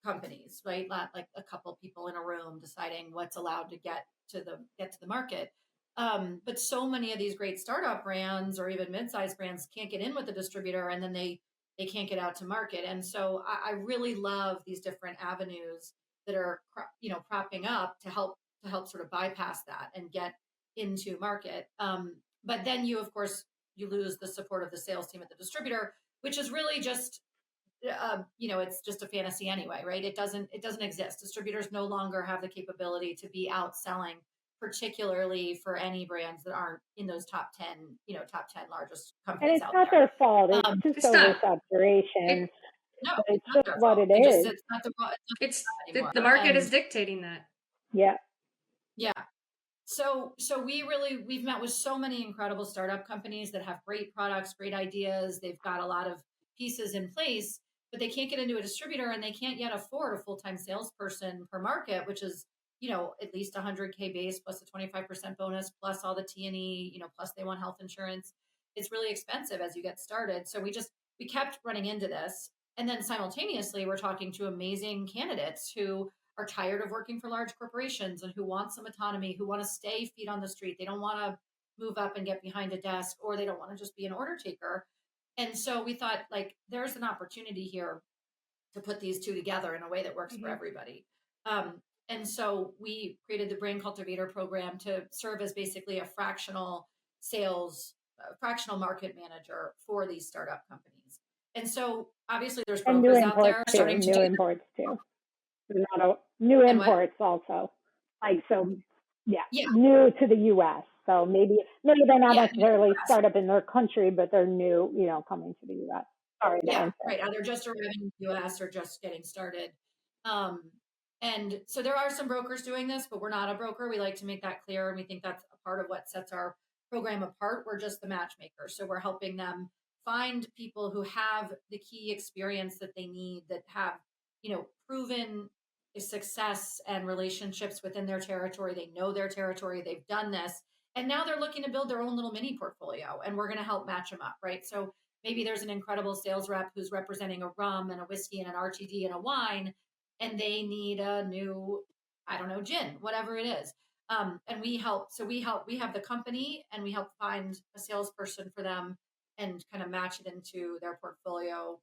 companies, right? Not like a couple people in a room deciding what's allowed to get to the market. But so many of these great startup brands or even mid-sized brands can't get in with the distributor, and then they can't get out to market. And so I really love these different avenues that are, propping up to help sort of bypass that and get into market. But then you, of course, you lose the support of the sales team at the distributor, which is really just, it's just a fantasy anyway, right? It doesn't exist. Distributors no longer have the capability to be out selling, particularly for any brands that aren't in those top 10 largest companies out there. And it's not their fault. It's just oversaturation. It's just what it is. It's the market is dictating that. Yeah. Yeah. So we've met with so many incredible startup companies that have great products, great ideas. They've got a lot of pieces in place, but they can't get into a distributor, and they can't yet afford a full-time salesperson per market, which is, at least $100K base plus a 25% bonus, plus all the T&E, plus they want health insurance. It's really expensive as you get started. So we kept running into this. And then simultaneously, we're talking to amazing candidates who are tired of working for large corporations and who want some autonomy, who want to stay feet on the street. They don't want to move up and get behind a desk, or they don't want to just be an order taker. And so we thought, like, there's an opportunity here to put these two together in a way that works for everybody. And so we created the Brand Cultivator program to serve as basically a fractional fractional market manager for these startup companies. And so obviously there's brokers out there starting to do imports too. There's not a new imports also. Like, so new to the U.S. So maybe they're not necessarily startup in their country, but they're new, coming to the U.S. Sorry. Right. Either just arriving in the U.S. or just getting started. And so there are some brokers doing this, but we're not a broker. We like to make that clear. And we think that's a part of what sets our program apart. We're just the matchmaker. So we're helping them find people who have the key experience that they need, that have, proven success and relationships within their territory. They know their territory. They've done this. And now they're looking to build their own little mini portfolio, and we're going to help match them up. Right. So maybe there's an incredible sales rep who's representing a rum and a whiskey and an RTD and a wine, and they need a new, gin, whatever it is. And we help. So we have the company, and we help find a salesperson for them and kind of match it into their portfolio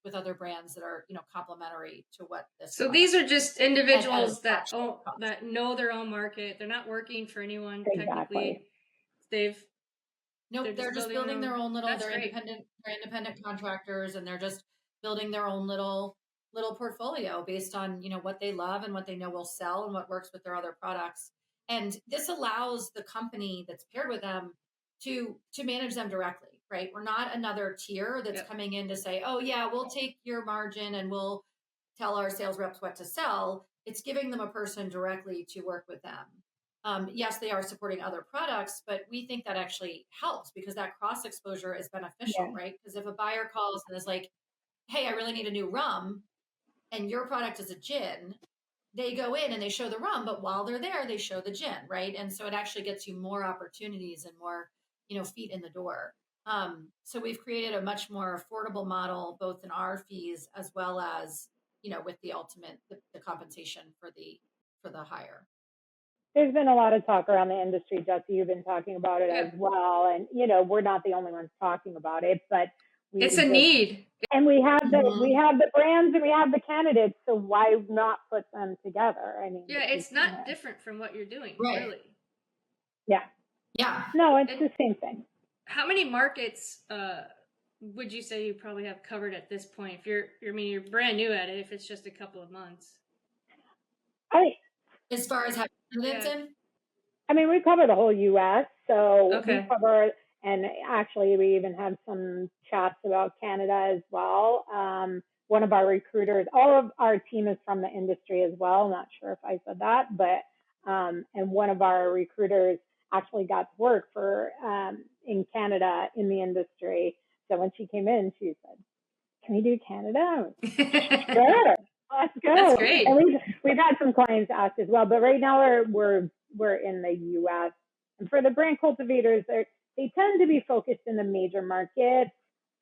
with other brands that are, complementary to what this. So these are just individuals that know their own market. They're not working for anyone technically. They're just building their own little. They're independent contractors, and they're just building their own little portfolio based on what they love and what they know will sell and what works with their other products. And this allows the company that's paired with them to manage them directly. Right. We're not another tier that's coming in to say, oh, yeah, we'll take your margin and we'll tell our sales reps what to sell. It's giving them a person directly to work with them. Yes, they are supporting other products, but we think that actually helps because that cross exposure is beneficial, right? Because if a buyer calls and is like, hey, I really need a new rum, and your product is a gin, they go in and they show the rum, but while they're there, they show the gin, right? And so it actually gets you more opportunities and more, feet in the door. So we've created a much more affordable model, both in our fees as well as, with the the compensation for the hire. There's been a lot of talk around the industry, Jessie. You've been talking about it as well. And, we're not the only ones talking about it, but it's a need. And we have the brands and we have the candidates. So why not put them together? I mean, it's not different from what you're doing, really. Yeah. Yeah. No, it's the same thing. How many markets would you say you probably have covered at this point? If you're brand new at it, if it's just a couple of months. As far as having candidates in? I mean, we cover the whole U.S. So we cover, and actually we even have some chats about Canada as well. One of our recruiters, all of our team is from the industry as well. I'm not sure if I said that, but, and one of our recruiters actually got to work for in Canada in the industry. So when she came in, she said, "Can we do Canada?" Sure, let's go. That's great. And we've had some clients ask as well, but right now we're in the U.S. And for the brand cultivators, they tend to be focused in the major markets.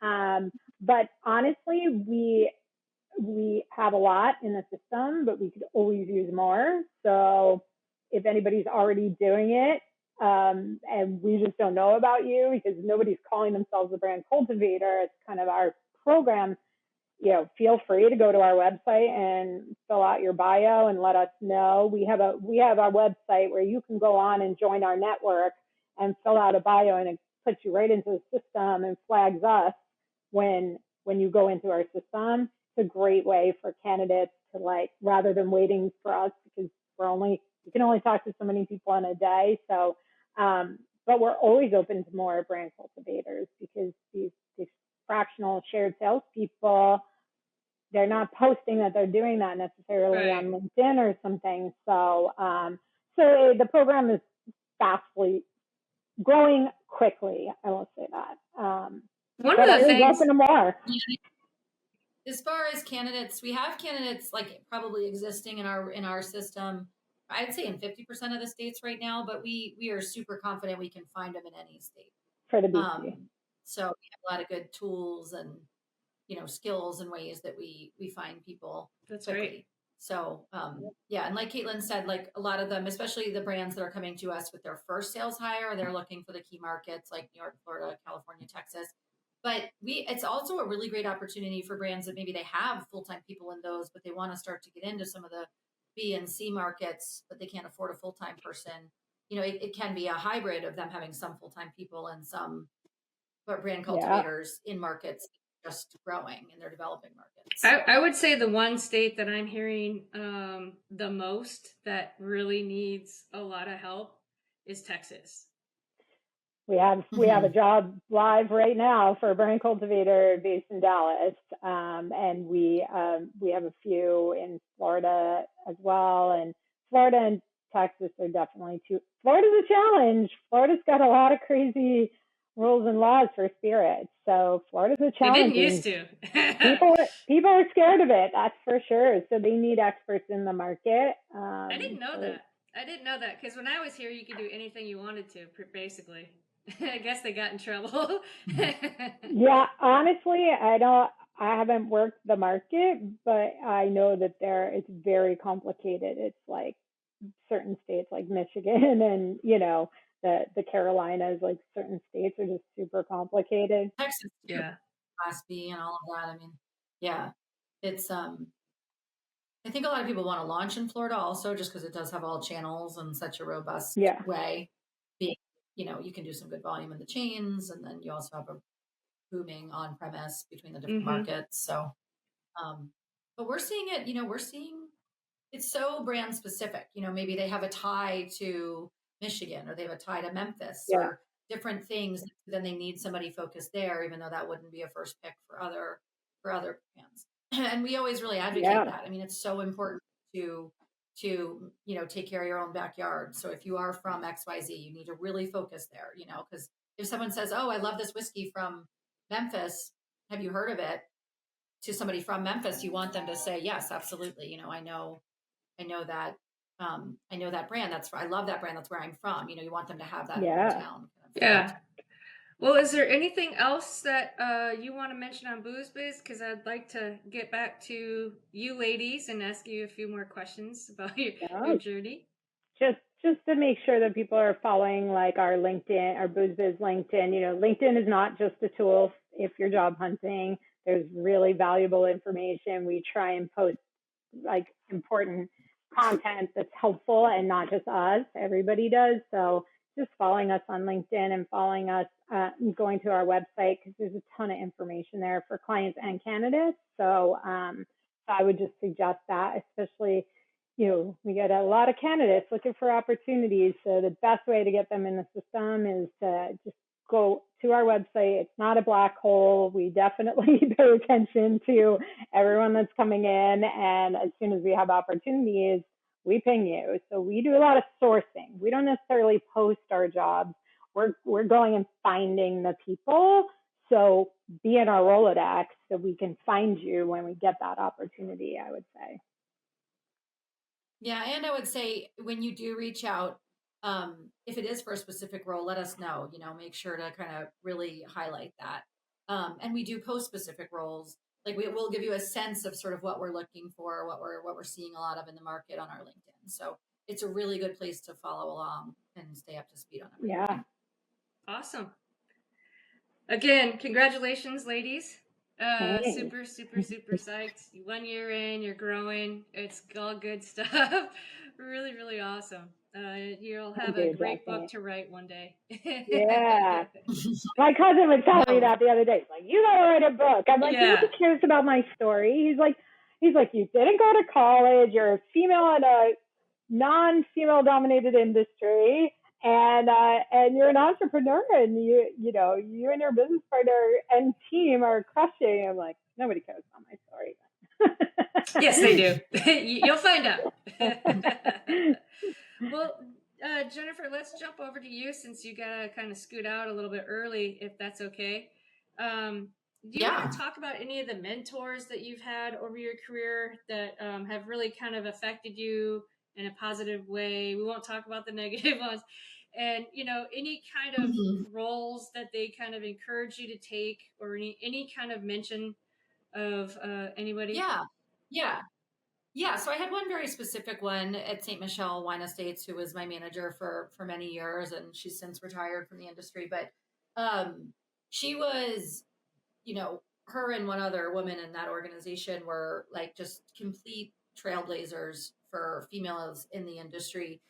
But honestly, we have a lot in the system, but we could always use more. So if anybody's already doing it, and we just don't know about you because nobody's calling themselves a brand cultivator, it's kind of our program, feel free to go to our website and fill out your bio and let us know. We have our website where you can go on and join our network and fill out a bio, and it puts you right into the system and flags us when you go into our system. It's a great way for candidates to, rather than waiting for us, because you can only talk to so many people in a day. So, but we're always open to more brand cultivators because these fractional shared salespeople, they're not posting that they're doing that necessarily on LinkedIn or something. So, so the program is fastly growing quickly. I will say that. One of the things. Open to more. As far as candidates, we have candidates probably existing in our system. I'd say in 50% of the states right now, but we are super confident we can find them in any state. For the BC. So we have a lot of good tools and skills and ways that we find people That's quickly. right. So, and like Caitlyn said, like a lot of them, especially the brands that are coming to us with their first sales hire, they're looking for the key markets like New York, Florida, California, Texas. But it's also a really great opportunity for brands that maybe they have full-time people in those, but they want to start to get into some of the B and C markets, but they can't afford a full-time person. It can be a hybrid of them having some full-time people and some brand cultivators in markets just growing in their developing markets. I would say the one state that I'm hearing the most that really needs a lot of help is Texas. We have a job live right now for a brand cultivator based in Dallas, and we have a few in Florida as well. And Florida and Texas are definitely two. Florida's a challenge. Florida's got a lot of crazy rules and laws for spirits, so Florida's a challenge. They didn't used to. people are scared of it, that's for sure. So they need experts in the market. I didn't know that. I didn't know that because when I was here, you could do anything you wanted to, basically. I guess they got in trouble. Yeah, honestly, I haven't worked the market, but I know that it's very complicated. It's like certain states like Michigan and, the Carolinas, like certain states are just super complicated. Texas, Class B and all of that. I mean, yeah, it's, I think a lot of people want to launch in Florida also just because it does have all channels and such a robust way. You can do some good volume in the chains, and then you also have a booming on premise between the different markets. So, but we're seeing it, we're seeing it's so brand specific. Maybe they have a tie to Michigan or they have a tie to Memphis or different things. Then they need somebody focused there, even though that wouldn't be a first pick for other brands. And we always really advocate that. I mean, it's so important to take care of your own backyard. So if you are from XYZ, you need to really focus there, because if someone says, "Oh, I love this whiskey from Memphis. Have you heard of it?" to somebody from Memphis, you want them to say, "Yes, absolutely. I know that. I know that brand. I love that brand. That's where I'm from." You want them to have that hometown. Yeah. Well, is there anything else that you want to mention on Booze Biz? Because I'd like to get back to you ladies and ask you a few more questions about your journey. Just to make sure that people are following like our LinkedIn, our Booze Biz LinkedIn. LinkedIn is not just a tool if you're job hunting. There's really valuable information. We try and post like important content that's helpful and not just us. Everybody does. So just following us on LinkedIn and following us, going to our website because there's a ton of information there for clients and candidates. So I would just suggest that, especially, we get a lot of candidates looking for opportunities. So the best way to get them in the system is to just go to our website. It's not a black hole. We definitely pay attention to everyone that's coming in. And as soon as we have opportunities, we ping you. So we do a lot of sourcing. We don't necessarily post our jobs. We're going and finding the people. So be in our Rolodex so we can find you when we get that opportunity, I would say. Yeah. And I would say when you do reach out, if it is for a specific role, let us know, make sure to kind of really highlight that. And we do post specific roles. Like we'll give you a sense of sort of what we're looking for, what we're seeing a lot of in the market on our LinkedIn. So it's a really good place to follow along and stay up to speed on everything. Yeah. Awesome. Again, congratulations, ladies. Super psyched. 1 year in, you're growing. It's all good stuff. Really, really awesome. You'll have a great book to write one day. Yeah. My cousin was telling me that the other day. He's like, "You gotta write a book." I'm like, "Who cares about my story?" He's like, "You didn't go to college. You're a female in a non-female dominated industry, and you're an entrepreneur, and you and your business partner and team are crushing." I'm like, nobody cares about my story. Yes, they do. You'll find out. Well, Jennifer, let's jump over to you since you gotta kind of scoot out a little bit early, if that's okay. Do you want to talk about any of the mentors that you've had over your career that have really kind of affected you in a positive way? We won't talk about the negative ones. And, any kind of roles that they kind of encourage you to take, or any kind of mention of anybody? Yeah. So I had one very specific one at St. Michelle Wine Estates, who was my manager for many years, and she's since retired from the industry. But she was, her and one other woman in that organization were like just complete trailblazers for females in the industry,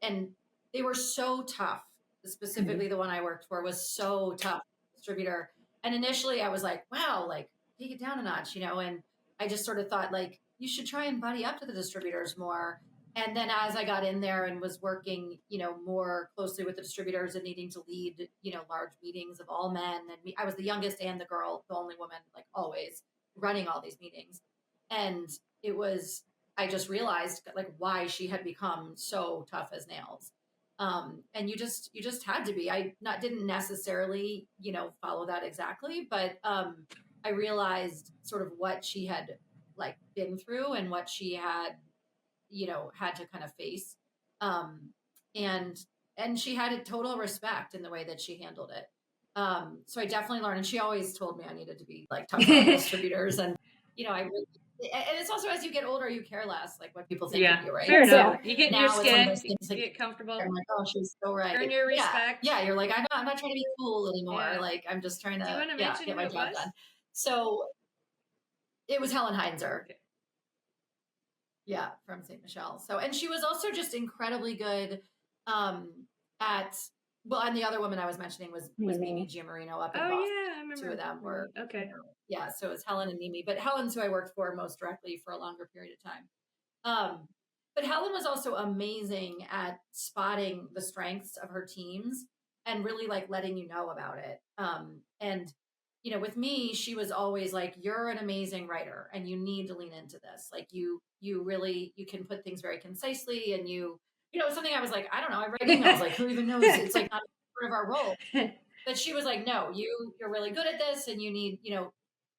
and they were so tough. Specifically, the one I worked for was so tough, distributor. And initially, I was like, wow, like take it down a notch, and I just sort of thought like you should try and buddy up to the distributors more. And then as I got in there and was working, more closely with the distributors and needing to lead, large meetings of all men, and I was the youngest and the only woman, like always running all these meetings. And I just realized like why she had become so tough as nails. And you just had to be. Didn't necessarily, follow that exactly, but I realized sort of what she had like been through and what she had, had to kind of face. And she had a total respect in the way that she handled it. So I definitely learned, and she always told me I needed to be like tough on distributers. And, and it's also as you get older, you care less like what people think of you, right? Fair enough. So you get now your skin, you get comfortable. I'm like, oh, she's so right. Earn your respect. Yeah, you're like, I'm not trying to be cool anymore. Yeah. Like, I'm just trying to get my job done. So it was Helen Heinzer. Okay. Yeah, from St. Michelle. So, and she was also just incredibly good and the other woman I was mentioning was Mimi Giammarino up in Boston. Yeah, I remember. Two of them were, okay. Yeah, so it was Helen and Mimi, but Helen's who I worked for most directly for a longer period of time. But Helen was also amazing at spotting the strengths of her teams and really like letting you know about it. And with me, she was always like, you're an amazing writer and you need to lean into this. Like you really, you can put things very concisely and something I was like, I don't know. I write emails, like who even knows? It's like not part of our role. But she was like, no, you're really good at this and you need,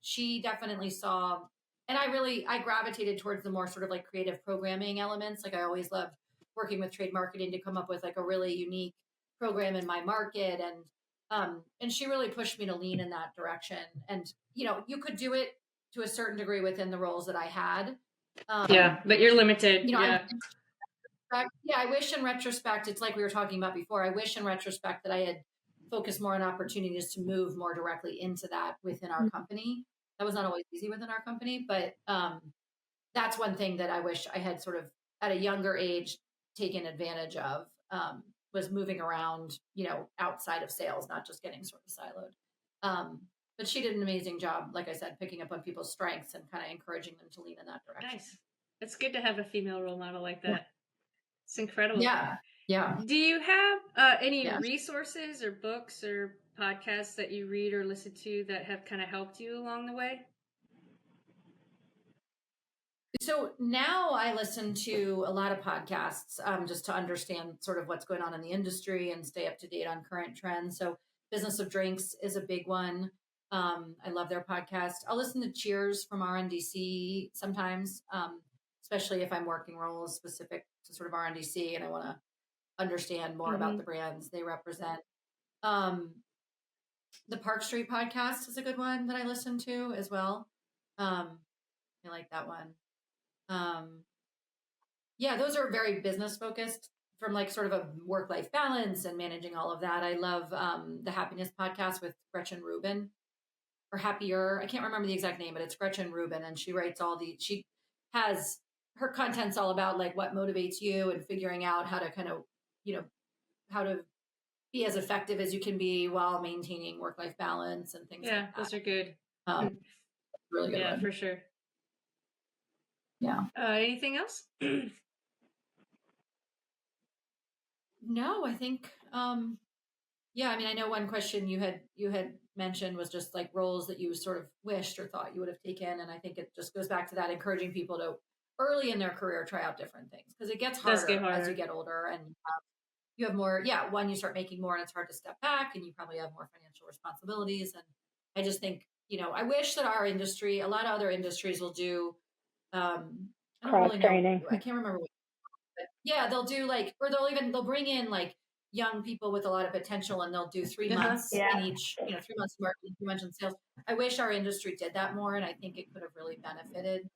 she definitely saw, and I gravitated towards the more sort of like creative programming elements. Like I always loved working with trade marketing to come up with like a really unique program in my market. And she really pushed me to lean in that direction. And, you could do it to a certain degree within the roles that I had. But you're limited. I wish in retrospect, it's like we were talking about before. I wish in retrospect that I had focused more on opportunities to move more directly into that within our company. That was not always easy within our company, but that's one thing that I wish I had sort of at a younger age taken advantage of, was moving around, outside of sales, not just getting sort of siloed. But she did an amazing job, like I said, picking up on people's strengths and kind of encouraging them to lean in that direction. Nice. It's good to have a female role model like that. It's incredible. Yeah. Do you have any resources or books or podcasts that you read or listen to that have kind of helped you along the way? So now I listen to a lot of podcasts just to understand sort of what's going on in the industry and stay up to date on current trends. So Business of Drinks is a big one. I love their podcast. I'll listen to Cheers from RNDC sometimes, especially if I'm working roles specific to sort of RNDC and I want to understand more about the brands they represent. The Park Street podcast is a good one that I listen to as well. I like that one. Those are very business focused from like sort of a work-life balance and managing all of that. I love the Happiness podcast with Gretchen Rubin, or Happier. I can't remember the exact name, but it's Gretchen Rubin, and she writes she has her content's all about like what motivates you and figuring out how to kind of, how to be as effective as you can be while maintaining work-life balance and things like that. Yeah, those are good. Really good. Yeah, one. For sure. Yeah. Anything else? No, I think, I know one question you had mentioned was just like roles that you sort of wished or thought you would have taken. And I think it just goes back to that, encouraging people to early in their career, try out different things because it gets harder as you get older and you have more, you start making more and it's hard to step back and you probably have more financial responsibilities. And I just think, I wish that our industry, a lot of other industries will do, cross training. I can't remember what, but they'll do like, or they'll bring in like young people with a lot of potential, and they'll do 3 Uh-huh. months in each, 3 months marketing, 3 months in sales. I wish our industry did that more, and I think it could have really benefited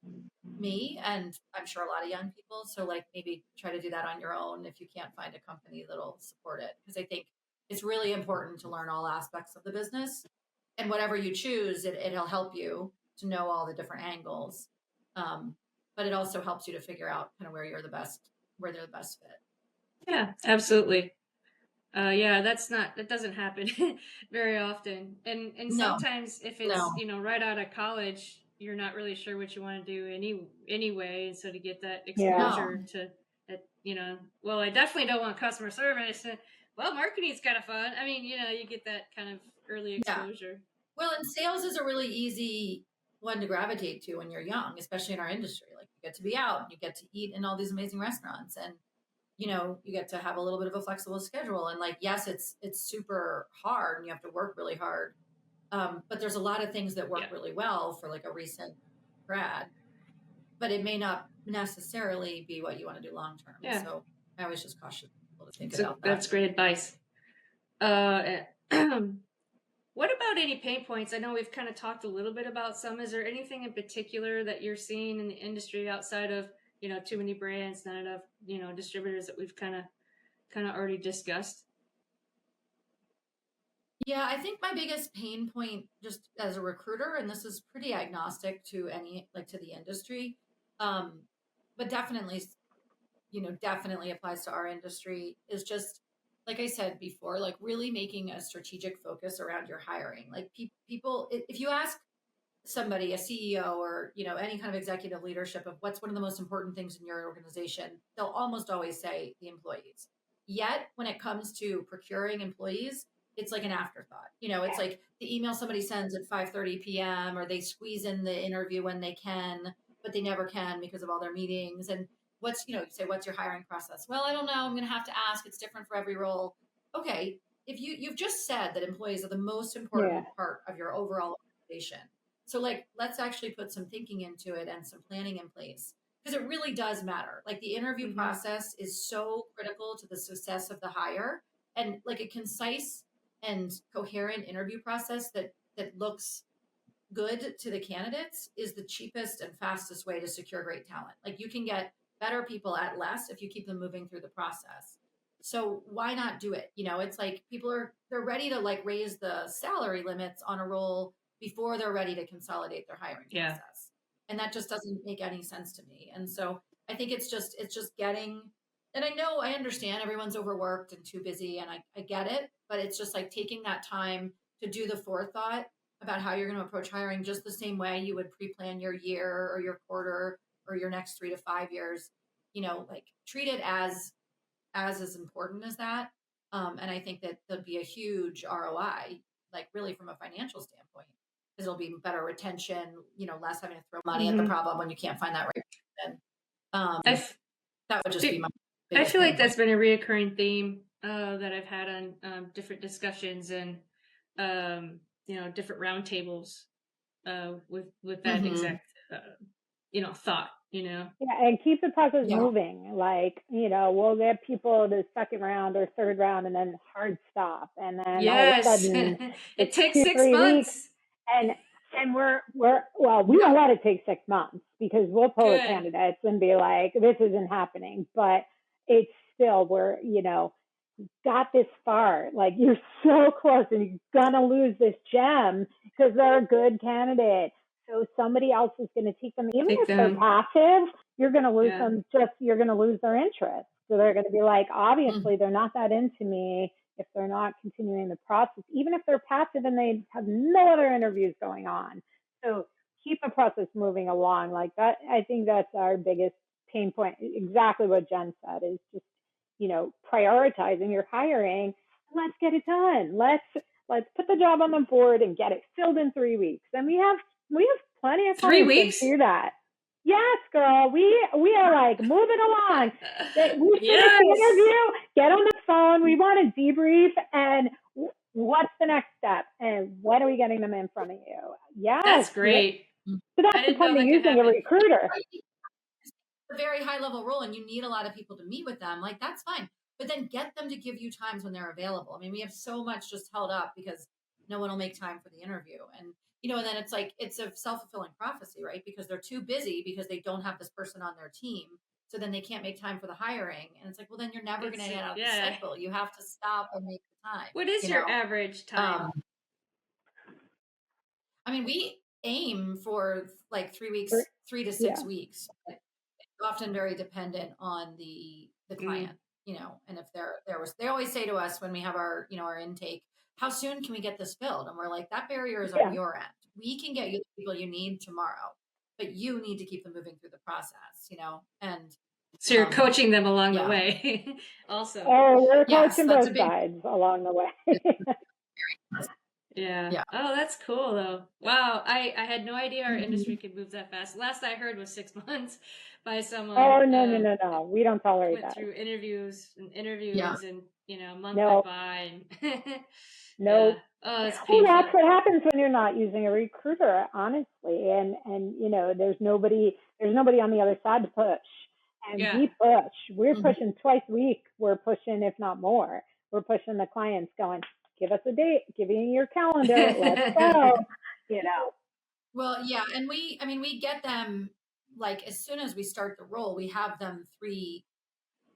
me, and I'm sure a lot of young people. So like maybe try to do that on your own if you can't find a company that'll support it, because I think it's really important to learn all aspects of the business, and whatever you choose, it'll help you to know all the different angles. But it also helps you to figure out kind of where they're the best fit. Yeah, absolutely. Yeah, that doesn't happen very often. And No, sometimes if it's, no, right out of college, you're not really sure what you want to do anyway. And so to get that Yeah. no. exposure to that, well, I definitely don't want customer service. Well, marketing's kind of fun. I mean, you get that kind of early Yeah. exposure. Well, and sales is a really easy one to gravitate to when you're young, especially in our industry. Like you get to be out, you get to eat in all these amazing restaurants, and you get to have a little bit of a flexible schedule. And like, yes, it's super hard, and you have to work really hard. But there's a lot of things that work Yeah. really well for like a recent grad, but it may not necessarily be what you want to do long term. Yeah. So I always just caution people to think about that. That's great advice. What about any pain points? I know we've kind of talked a little bit about some. Is there anything in particular that you're seeing in the industry outside of, too many brands, not enough, distributors that we've kind of already discussed? Yeah, I think my biggest pain point just as a recruiter, and this is pretty agnostic to any like to the industry, um, but definitely applies to our industry, is just like I said before, like really making a strategic focus around your hiring. Like people, if you ask somebody, a CEO or any kind of executive leadership, of what's one of the most important things in your organization, they'll almost always say the employees. Yet when it comes to procuring employees, it's like an afterthought. It's like the email somebody sends at 5:30 p.m. or they squeeze in the interview when they can, but they never can because of all their meetings. And you say, what's your hiring process? Well, I don't know. I'm going to have to ask. It's different for every role. Okay. If you've just said that employees are the most important part of your overall organization, so like, let's actually put some thinking into it and some planning in place, because it really does matter. Like the interview process is so critical to the success of the hire, and like a concise and coherent interview process that looks good to the candidates is the cheapest and fastest way to secure great talent. Like you can get better people at less if you keep them moving through the process. So why not do it? It's like they're ready to like raise the salary limits on a role before they're ready to consolidate their hiring process. And that just doesn't make any sense to me. And so I think it's just getting, and I understand everyone's overworked and too busy, and I get it, but it's just like taking that time to do the forethought about how you're going to approach hiring, just the same way you would pre-plan your year or your quarter or your next 3 to 5 years. Like treat it as important as that. And I think that there'll be a huge ROI, like really from a financial standpoint, because it'll be better retention, less having to throw money at the problem when you can't find that right person. That would just be my I feel like that's point. been a reoccurring theme that I've had on different discussions and different roundtables with that exact thought. Yeah, and keep the process moving. Like, we'll get people to second round or third round and then hard stop. And then all of a sudden it takes 2, 6 3 months. weeks. And we don't let it take 6 months, because we'll pull the candidates and be like, this isn't happening. But it's still, we're, got this far. Like, you're so close, and you're gonna lose this gem because they're a good candidate. So somebody else is going to take them, even if they're passive. You're going to lose them. You're going to lose their interest. So they're going to be like, obviously, they're not that into me if they're not continuing the process, even if they're passive and they have no other interviews going on. So keep the process moving along like that. I think that's our biggest pain point. Exactly what Jen said is just, prioritizing your hiring. Let's get it done. Let's put the job on the board and get it filled in 3 weeks. And we have plenty of time 3 weeks to do that. Yes, girl. We are like moving along. We finish the interview, get on the phone. We want to debrief, and what's the next step, and when are we getting them in front of you? Yes, that's great. So that's the point of using a recruiter. A very high level role, and you need a lot of people to meet with them. Like, that's fine. but then get them to give you times when they're available. I mean, we have so much just held up because no one will make time for the interview. And, and then it's like, it's a self-fulfilling prophecy, right? Because they're too busy because they don't have this person on their team. So then they can't make time for the hiring. And it's like, well, then you're never going to get out of the cycle. You have to stop and make the time. What is your average time? I mean, we aim for like 3 weeks, 3 to 6 weeks. It's often very dependent on the client, and if they always say to us when we have our, our intake, how soon can we get this filled? And we're like, that barrier is on your end. We can get you the people you need tomorrow, but you need to keep them moving through the process, and so you're coaching them along the way also. Oh, we're coaching both sides along the way. Yeah. Oh, that's cool though. Wow. I had no idea our industry could move that fast. Last I heard was 6 months by someone. Oh, no. We don't tolerate that. Went through interviews and, month nope. went by. And nope. Oh, it's painful. Well, that's what happens when you're not using a recruiter, honestly. And there's nobody on the other side to push. And we push. We're pushing twice a week. We're pushing, if not more. We're pushing the clients going, give us a date, give me your calendar, let's go, Well, yeah. And we get them, like, as soon as we start the role, we have them 3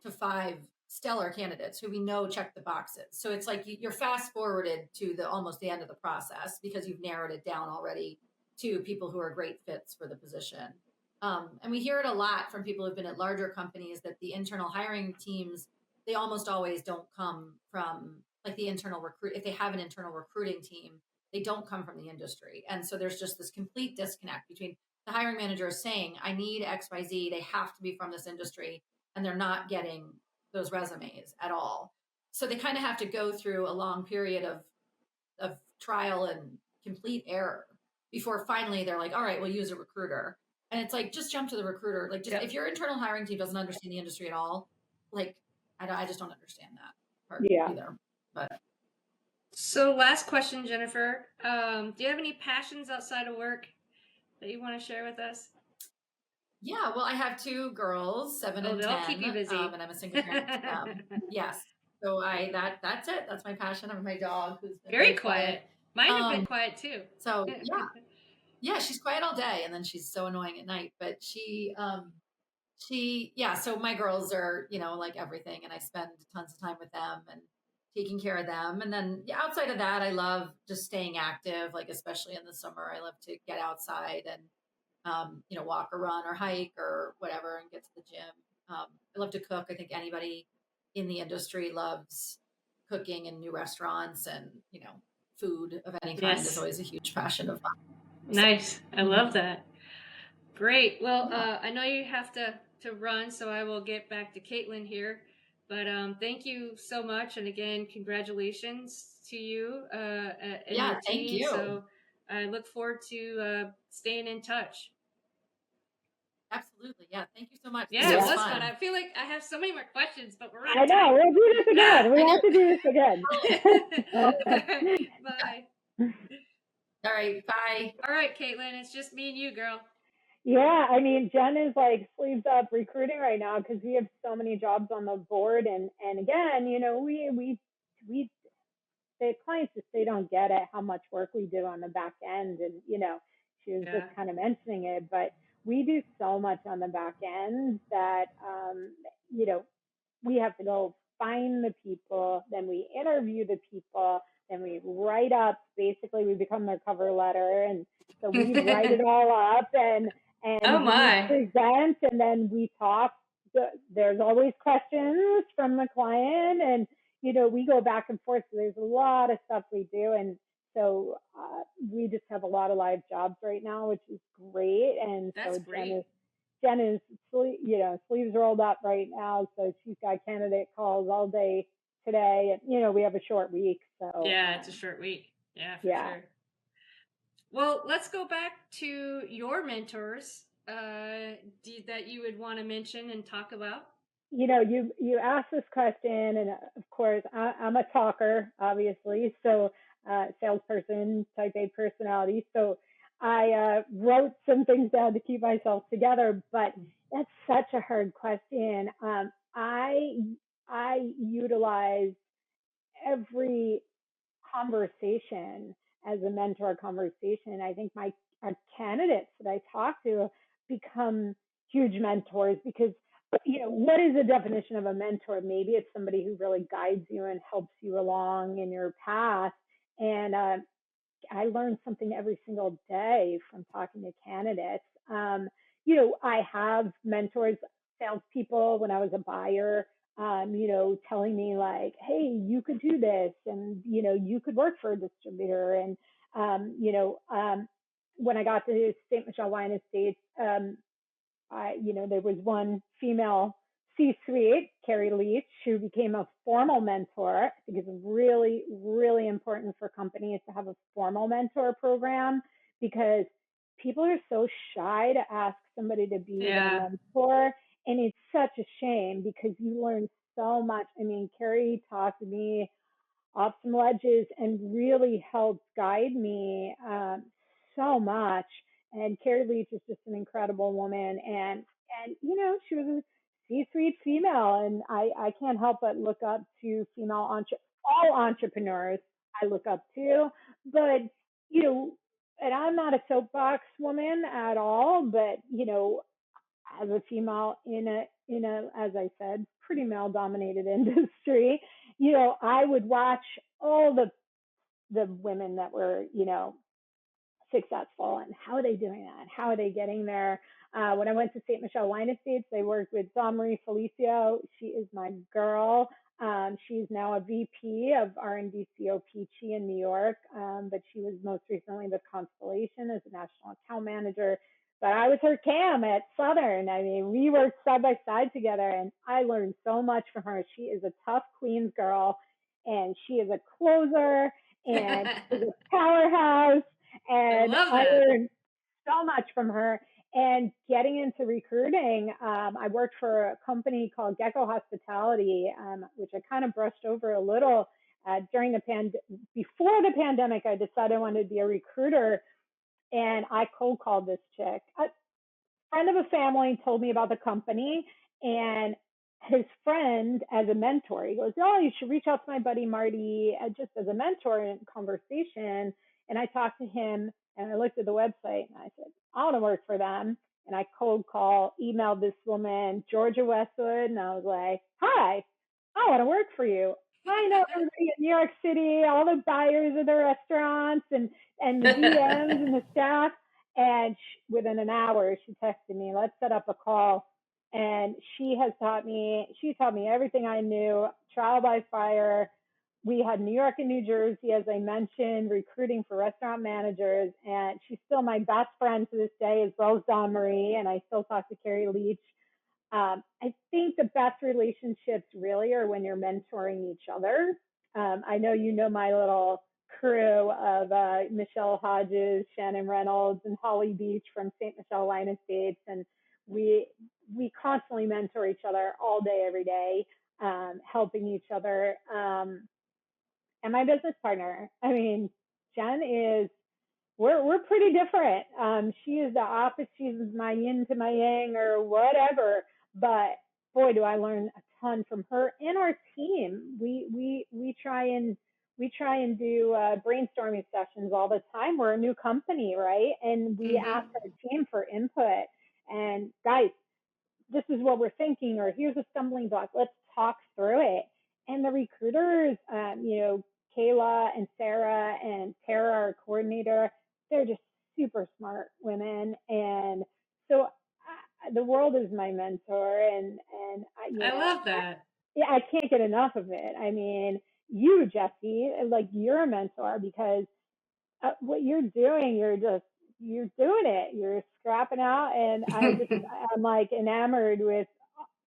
to 5 stellar candidates who we know check the boxes. So it's like you're fast forwarded to almost the end of the process because you've narrowed it down already to people who are great fits for the position. And we hear it a lot from people who've been at larger companies that the internal hiring teams, they almost always don't come from like the internal recruit. If they have an internal recruiting team, they don't come from the industry. And so there's just this complete disconnect between the hiring manager saying, I need XYZ. They have to be from this industry, and they're not getting those resumes at all. So they kind of have to go through a long period of trial and complete error before finally they're like, all right, we'll use a recruiter. And it's like, just jump to the recruiter. Like, just if your internal hiring team doesn't understand the industry at all, like, I just don't understand that part either. But so last question, Jennifer, do you have any passions outside of work that you want to share with us? Yeah, well, I have 2 girls, 7 and 10. Keep you busy. And I'm a single parent. Yes. So that's it. That's my passion. I'm my dog, who's been very quiet. Mine have been quiet too. So yeah, she's quiet all day, and then she's so annoying at night. But so my girls are, like everything, and I spend tons of time with them and taking care of them. And then outside of that, I love just staying active, like especially in the summer. I love to get outside and walk or run or hike or whatever and get to the gym. I love to cook. I think anybody in the industry loves cooking and new restaurants and, food of any kind is always a huge passion of mine. Nice. I love that. Great. Well, I know you have to run, so I will get back to Caitlyn here. But thank you so much. And again, congratulations to you and your team. Thank you. So I look forward to staying in touch. Absolutely. Yeah. Thank you so much. Yeah, it was fun. I feel like I have so many more questions, but we're I know. We'll do this again. We have to do this again. Bye. All right. Bye. All right, Caitlyn. It's just me and you, girl. Yeah. I mean, Jen is like sleeves up recruiting right now because we have so many jobs on the board. And again, we the clients just, they don't get it, how much work we do on the back end. And, she was just kind of mentioning it, but we do so much on the back end that, we have to go find the people, then we interview the people, then we write up, basically we become their cover letter. And so we write it all up and we present, and then we talk. There's always questions from the client, and, we go back and forth. So there's a lot of stuff we do. And so we just have a lot of live jobs right now, which is great. And that's so great. Jen is, sleeves rolled up right now. So she's got candidate calls all day today. And, we have a short week. So yeah, it's a short week. Yeah, for sure. Well, let's go back to your mentors that you would want to mention and talk about. You asked this question, and of course, I'm a talker, obviously. So salesperson, type A personality. So I wrote some things down to keep myself together, but that's such a hard question. I utilize every conversation as a mentor conversation. I think our candidates that I talk to become huge mentors because, what is the definition of a mentor? Maybe it's somebody who really guides you and helps you along in your path. And I learn something every single day from talking to candidates. I have mentors, salespeople when I was a buyer, telling me like, hey, you could do this and, you could work for a distributor. And, when I got to St. Michelle Wine Estates, there was one female C-suite, Carrie Leach, who became a formal mentor. I think it's really, really important for companies to have a formal mentor program because people are so shy to ask somebody to be their mentor. And it's such a shame because you learn so much. I mean, Carrie taught me off some ledges and really helped guide me so much. And Carrie Leach is just an incredible woman, and she was a C-suite female, and I can't help but look up to all entrepreneurs. I look up to, but and I'm not a soapbox woman at all, but as a female in a as I said, pretty male dominated industry, I would watch all the women that were, successful and how are they doing that? How are they getting there? When I went to St. Michelle Wine Estates, I worked with Marie Felicio. She is my girl. She's now a VP of R&D CO Peachy in New York, but she was most recently with Constellation as a national account manager. But I was her CAM at Southern. I mean, we worked side by side together, and I learned so much from her. She is a tough Queens girl, and she is a closer, and she's a powerhouse. And I learned so much from her. And getting into recruiting, I worked for a company called Gecko Hospitality, which I kind of brushed over a little before the pandemic. I decided I wanted to be a recruiter, and I cold called this chick. A friend of a family told me about the company, and his friend as a mentor, he goes, oh, you should reach out to my buddy Marty just as a mentor in conversation. And I talked to him, and I looked at the website, and I said, I want to work for them. And I emailed this woman, Georgia Westwood, and I was like, hi, I want to work for you. I know everybody in New York City, all the buyers of the restaurants and the DMs and the staff. And within an hour, she texted me, let's set up a call. And she taught me everything I knew, trial by fire. We had New York and New Jersey, as I mentioned, recruiting for restaurant managers. And she's still my best friend to this day, as well as Dawn Marie. And I still talk to Carrie Leach. I think the best relationships really are when you're mentoring each other. I know my little crew of Michelle Hodges, Shannon Reynolds, and Holly Beach from St. Michelle Wine Estates. And we constantly mentor each other all day, every day, helping each other. And my business partner, I mean, Jen is, we're pretty different. She is the opposite. She's my yin to my yang or whatever. But boy, do I learn a ton from her and our team. We try and do brainstorming sessions all the time. We're a new company, right? And we ask our team for input. And guys, this is what we're thinking, or here's a stumbling block. Let's talk through it. And the recruiters, Kayla and Sarah and Tara, our coordinator, they're just super smart women. And so the world is my mentor, and I love that. I can't get enough of it. I mean, you, Jessie, like you're a mentor because what you're doing, you're doing it. You're scrapping out, and I'm like enamored with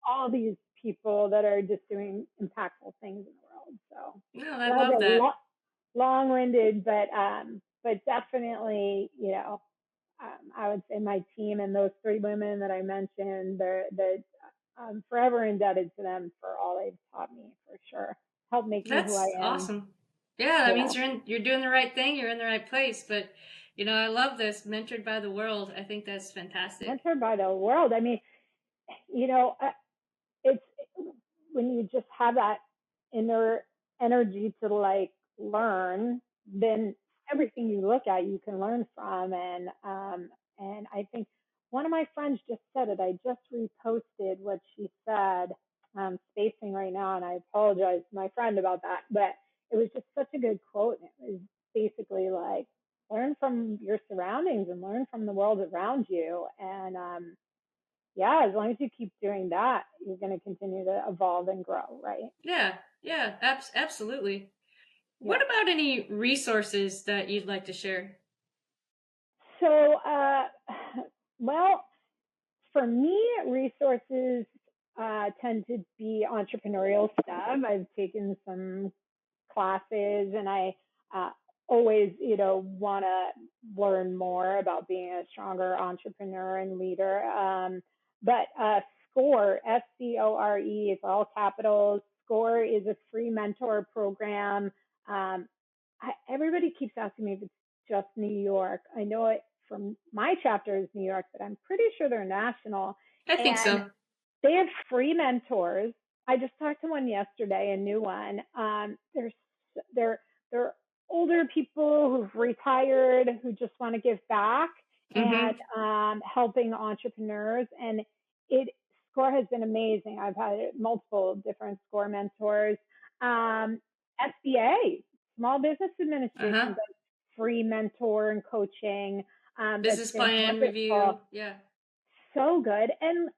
all these people that are just doing impactful things in the world. So no, I love that. Long-winded, but definitely, I would say my team and those three women that I mentioned, I'm forever indebted to them for all they've taught me, for sure. Helped make me who I am. That's awesome. Yeah, that means you're doing the right thing. You're in the right place. But I love this, mentored by the world. I think that's fantastic. Mentored by the world. I mean, it's when you just have that inner energy to like learn, then everything you look at, you can learn from. And I think one of my friends just said it. I just reposted what she said. I'm spacing right now, and I apologize to my friend about that. But it was just such a good quote. And it was basically like, learn from your surroundings and learn from the world around you. And yeah, as long as you keep doing that, you're going to continue to evolve and grow, right? Yeah, yeah, absolutely. Yeah. What about any resources that you'd like to share? So, well, for me, resources tend to be entrepreneurial stuff. I've taken some classes, and I always, want to learn more about being a stronger entrepreneur and leader. But SCORE, SCORE, it's all capitals. SCORE is a free mentor program. Everybody keeps asking me if it's just New York. I know it from my chapter is New York, but I'm pretty sure they're national. I think And so. they have free mentors. I just talked to one yesterday, a new one. They're older people who've retired who just want to give back and helping entrepreneurs. And it SCORE has been amazing. I've had multiple different SCORE mentors. SBA, Small Business Administration, does free mentor and coaching. Business plan review. Yeah. So good. And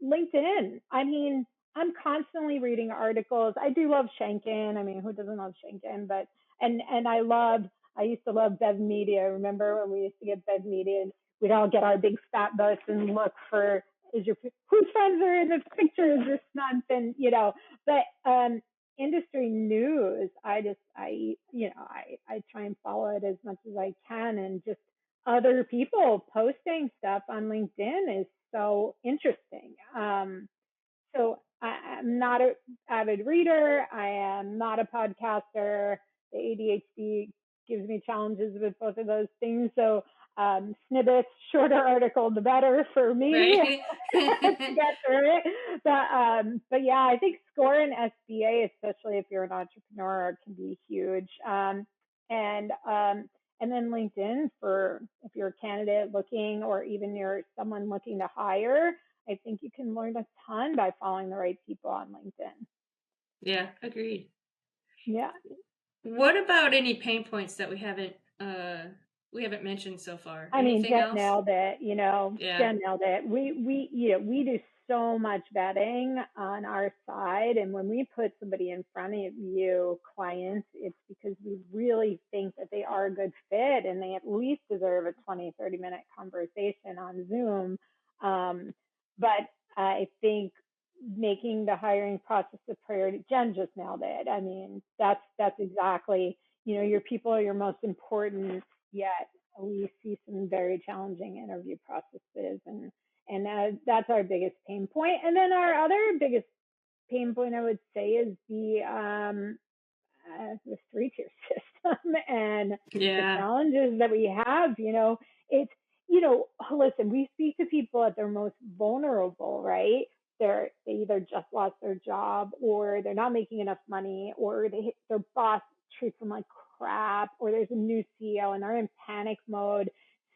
LinkedIn. I mean, I'm constantly reading articles. I do love Shanken. I mean, who doesn't love Shanken? But and I used to love Bev Media. Remember when we used to get Bev Media and we'd all get our big fat bus and look for whose friends are in the pictures this month, and but industry news, I try and follow it as much as I can, and just other people posting stuff on LinkedIn is so interesting. So I'm not an avid reader. I am not a podcaster. The ADHD gives me challenges with both of those things. So snippets, shorter article, the better for me right. to get through it. But yeah, I think SCORE and SBA, especially if you're an entrepreneur, can be huge. And then LinkedIn for if you're a candidate looking, or even you're someone looking to hire. I think you can learn a ton by following the right people on LinkedIn. Yeah, agreed. Yeah. What about any pain points that we haven't mentioned so far? Anything Jen else? nailed it. Yeah. Jen nailed it. We do so much vetting on our side, and when we put somebody in front of you, clients, it's because we really think that they are a good fit, and they at least deserve a 20-30 minute conversation on Zoom. But I think making the hiring process a priority. Jen just nailed it. I mean, that's exactly, your people are your most important, yet we see some very challenging interview processes, and that's our biggest pain point. And then our other biggest pain point, I would say, is the 3-tier system and the challenges that we have. It's listen, we speak to people at their most vulnerable, right? They either just lost their job, or they're not making enough money, or their boss treats them like crap, or there's a new CEO and they're in panic mode.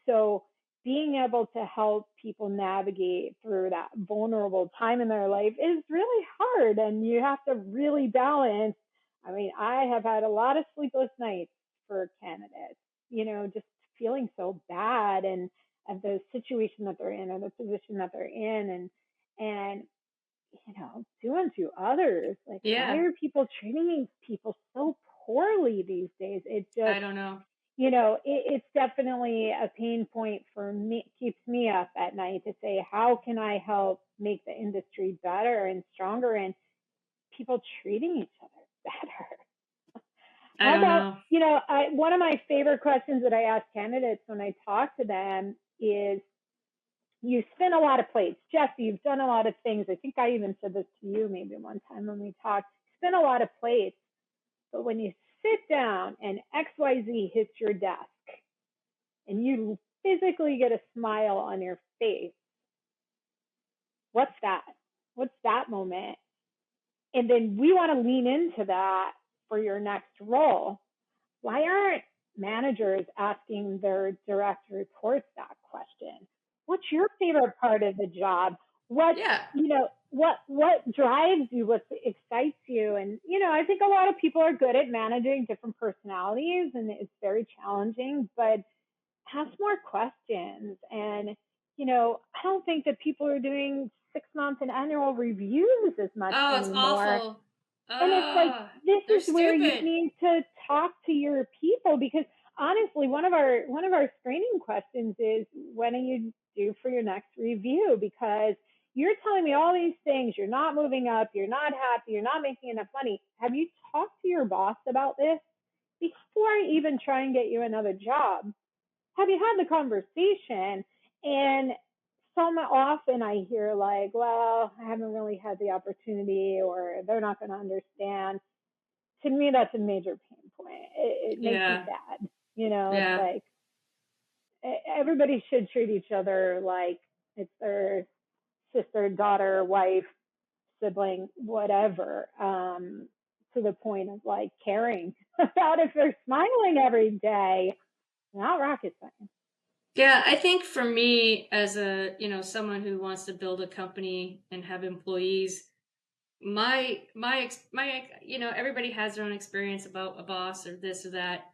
So being able to help people navigate through that vulnerable time in their life is really hard, and you have to really balance. I mean, I have had a lot of sleepless nights for candidates, just feeling so bad and of the situation that they're in, or the position that they're in, and doing to others. Like, why are people treating people so poorly these days? It just, I don't know. It's definitely a pain point for me. Keeps me up at night to say, how can I help make the industry better and stronger, and people treating each other better? I don't know. One of my favorite questions that I ask candidates when I talk to them is, you spin a lot of plates. Jessie, you've done a lot of things. I think I even said this to you maybe one time when we talked. Spin a lot of plates, but when you sit down and XYZ hits your desk and you physically get a smile on your face, what's that? What's that moment? And then we want to lean into that for your next role. Why aren't managers asking their direct reports that question? What's your favorite part of the job? What, what drives you? What excites you? And, I think a lot of people are good at managing different personalities, and it's very challenging, but ask more questions. And, I don't think that people are doing 6-month and annual reviews as much Oh, it's anymore. awful. And it's like, this is where you stupid. need to talk to your people, because honestly, one of our screening questions is, when are you due for your next review? Because you're telling me all these things, you're not moving up, you're not happy, you're not making enough money. Have you talked to your boss about this before I even try and get you another job? Have you had the conversation? And so often I hear like, well, I haven't really had the opportunity, or they're not going to understand. To me, that's a major pain point. It makes me sad. It's like, everybody should treat each other like it's their sister, daughter, wife, sibling, whatever, to the point of like caring about if they're smiling every day. Not rocket science. Yeah, I think for me, as a someone who wants to build a company and have employees, my everybody has their own experience about a boss or this or that,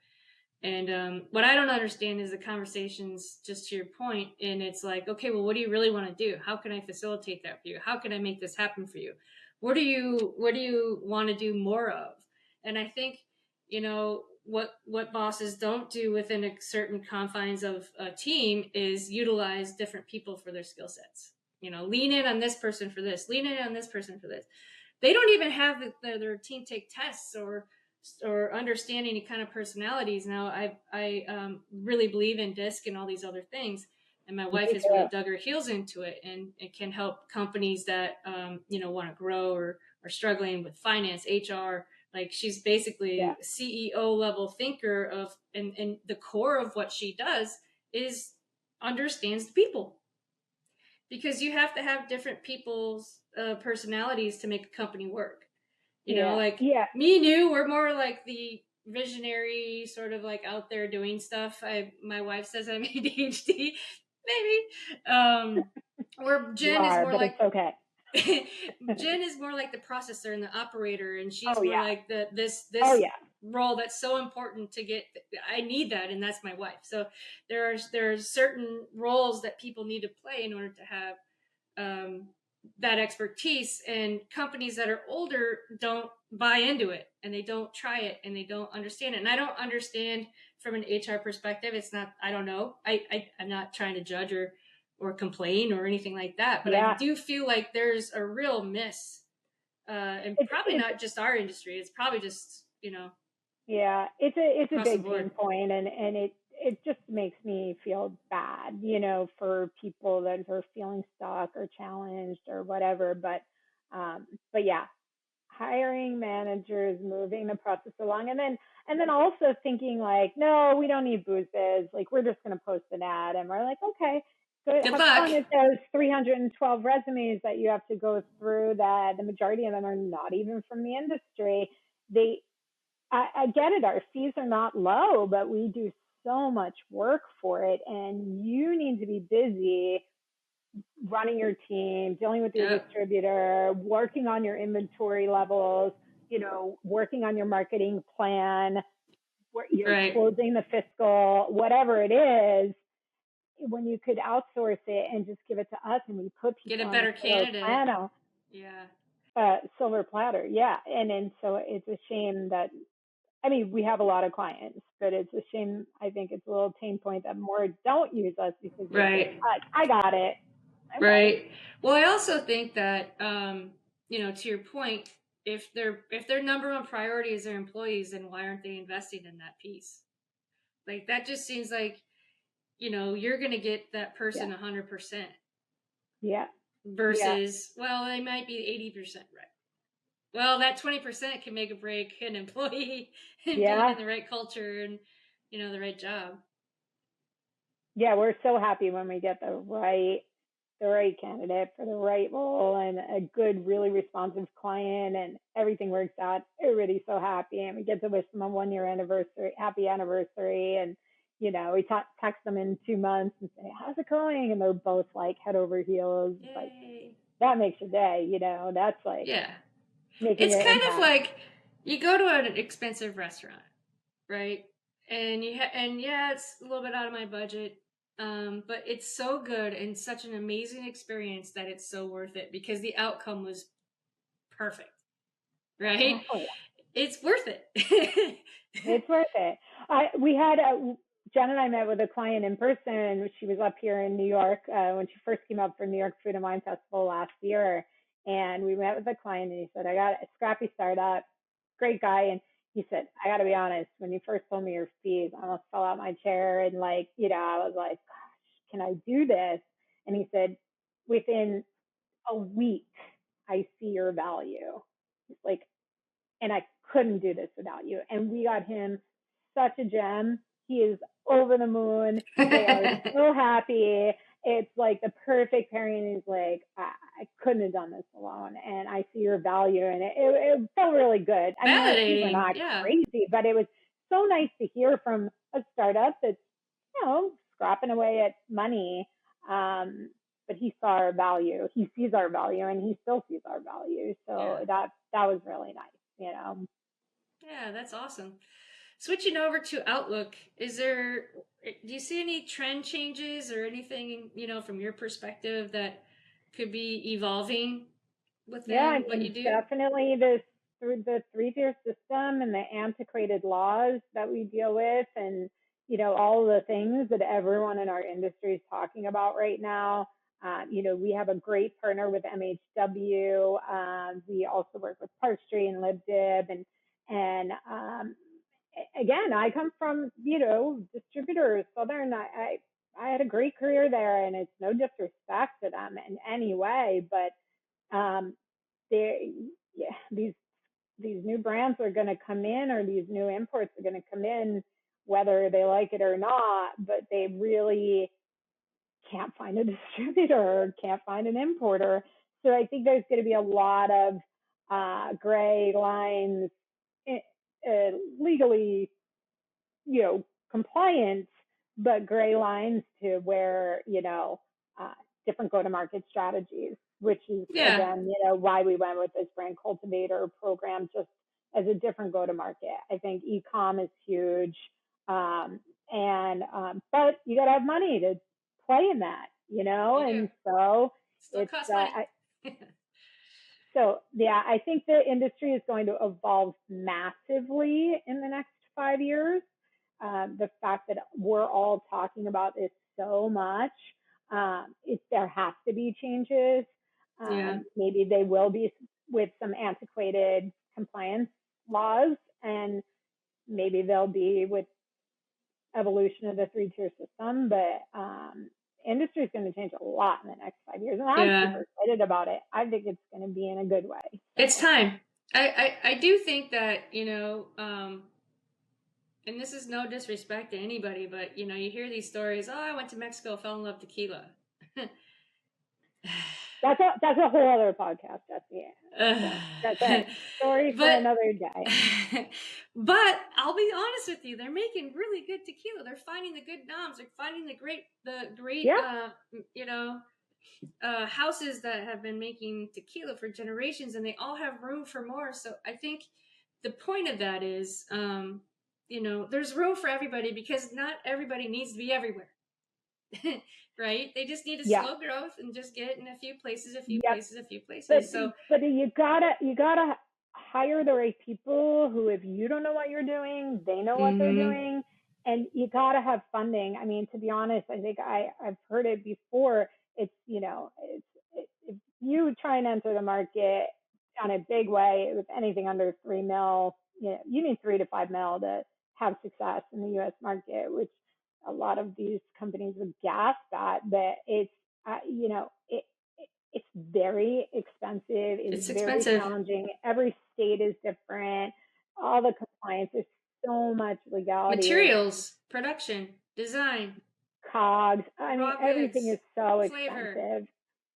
and what I don't understand is the conversations, just to your point, and it's like, okay, well, what do you really want to do? How can I facilitate that for you? How can I make this happen for you? What do you want to do more of? And I think what bosses don't do within a certain confines of a team is utilize different people for their skill sets. Lean in on this person for this, lean in on this person for this. They don't even have their team take tests or understand any kind of personalities. Now, I really believe in DISC and all these other things, and my wife has really dug her heels into it, and it can help companies that want to grow or are struggling with finance, HR. Like, she's basically a CEO level thinker of, and the core of what she does is understands the people, because you have to have different people's personalities to make a company work. Me and you, we're more like the visionary, sort of like out there doing stuff. My wife says I'm ADHD, maybe. Where Jen is more like, it's okay. Jen is more like the processor and the operator, and she's more like this role that's so important to get. I need that, and that's my wife. So there are certain roles that people need to play in order to have that expertise, and companies that are older don't buy into it, and they don't try it, and they don't understand it. And I don't understand from an HR perspective. It's not, I don't know. I'm not trying to judge or complain or anything like that, but I do feel like there's a real miss, and probably not just our industry. It's probably just, it's a big pain point, and it just makes me feel bad, for people that are feeling stuck or challenged or whatever. But yeah, hiring managers, moving the process along, and then also thinking like, no, we don't need boozes. Like, we're just going to post an ad, and we're like, okay, good. Have fun with those 312 resumes that you have to go through, that the majority of them are not even from the industry. I get it. Our fees are not low, but we do so much work for it, and you need to be busy running your team, dealing with your distributor, working on your inventory levels, working on your marketing plan, you're closing the fiscal, whatever it is, when you could outsource it and just give it to us, and we put people get a better candidate. Silver platter. Yeah. And so it's a shame that, we have a lot of clients, but it's a shame. I think it's a little pain point that more don't use us, because I got it. Well, I also think that, to your point, if their number one priority is their employees, then why aren't they investing in that piece? Like, that just seems like, you're going to get that person 100%. Yeah. Versus, well, they might be 80% right. Well, that 20% can make or break an employee and being in the right culture and, the right job. Yeah, we're so happy when we get the right the right candidate for the right role and a good, really responsive client, and everything works out. Everybody's so happy, and we get to wish them a 1 year anniversary, happy anniversary, and we text them in 2 months and say, how's it going? And they're both like head over heels. Yay. Like, that makes your day, that's like, yeah. making It's an kind impact. of like you go to an expensive restaurant, right? And and yeah, it's a little bit out of my budget, but it's so good and such an amazing experience that it's so worth it because the outcome was perfect, right? Exactly. It's worth it. It's worth it. We had Jen and I met with a client in person. She was up here in New York when she first came up for New York Food and Wine Festival last year. And we met with the client, and he said, I got a scrappy startup, great guy. And he said, I got to be honest, when you first told me your fees, I almost fell out my chair. And I was like, gosh, can I do this? And he said, within a week, I see your value. It's like, and I couldn't do this without you. And we got him such a gem. He is over the moon. They are so happy. It's like the perfect pairing. He's like, I couldn't have done this alone, and I see your value, and it felt really good. I mean, we were not crazy, but it was so nice to hear from a startup that's scrapping away at money. But he saw our value. He sees our value, and he still sees our value. So that was really nice. Yeah, that's awesome. Switching over to Outlook, do you see any trend changes or anything, from your perspective that could be evolving within what you do? Definitely the 3-tier system and the antiquated laws that we deal with, and, all the things that everyone in our industry is talking about right now. We have a great partner with MHW. We also work with Park Street and LibDib, and again, I come from, distributors, Southern. I had a great career there, and it's no disrespect to them in any way, but these new brands are going to come in, or these new imports are going to come in, whether they like it or not, but they really can't find a distributor or can't find an importer. So I think there's going to be a lot of gray lines, legally, compliant, but gray lines to where, different go-to-market strategies, which is, again, why we went with this brand cultivator program, just as a different go-to-market. I think e-com is huge. But you got to have money to play in that, and so still costs money. I think the industry is going to evolve massively in the next 5 years. The fact that we're all talking about this so much, there has to be changes. Maybe they will be with some antiquated compliance laws, and maybe they'll be with evolution of the 3-tier system, but industry is going to change a lot in the next 5 years, and I'm super excited about it. I think it's going to be in a good way. So. It's time. I do think that, and this is no disrespect to anybody, but, you hear these stories, I went to Mexico, fell in love with tequila. That's a whole other podcast, Jessie. That's a story for another day. But I'll be honest with you, they're making really good tequila. They're finding the good noms. They're finding the great houses that have been making tequila for generations, and they all have room for more. So I think the point of that is, there's room for everybody, because not everybody needs to be everywhere. Right? They just need a slow growth and just get in a few places. But you gotta hire the right people who, if you don't know what you're doing, they know what they're doing, and you gotta have funding. I mean, to be honest, I think I've heard it before. It's if you try and enter the market on a big way with anything under $3 million, you need $3 to $5 million to have success in the U.S. market, which a lot of these companies would gasp at. But it's it's very expensive. It's very challenging. Every state is different. All the compliance, there's so much legality. Materials, production, design, COGS. I mean, everything is so expensive.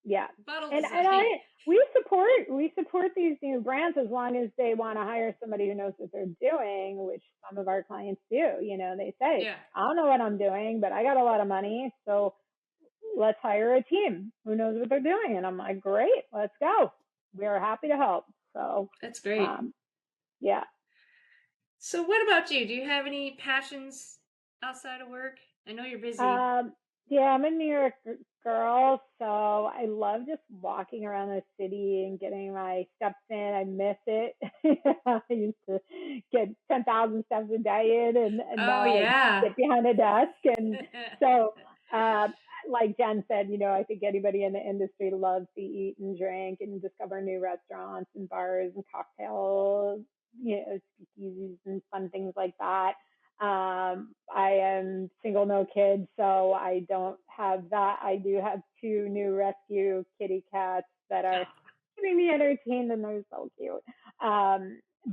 Yeah. Bottle And design. we support these new brands as long as they want to hire somebody who knows what they're doing, which some of our clients do. They say, Yeah. I don't know what I'm doing, but I got a lot of money, so let's hire a team who knows what they're doing. And I'm like, great, let's go. We are happy to help. So, That's great. Yeah. So what about you? Do you have any passions outside of work? I know you're busy. Yeah, I'm a New York girl, so I love just walking around the city and getting my steps in. I miss it. I used to get 10,000 steps a day in, and Oh now I yeah. sit behind a desk. And so, like Jen said, I think anybody in the industry loves to eat and drink and discover new restaurants and bars and cocktails, speakeasies and fun things like that. I am single, no kids, so I don't have that. I do have two new rescue kitty cats that are keeping me entertained, and they're so cute.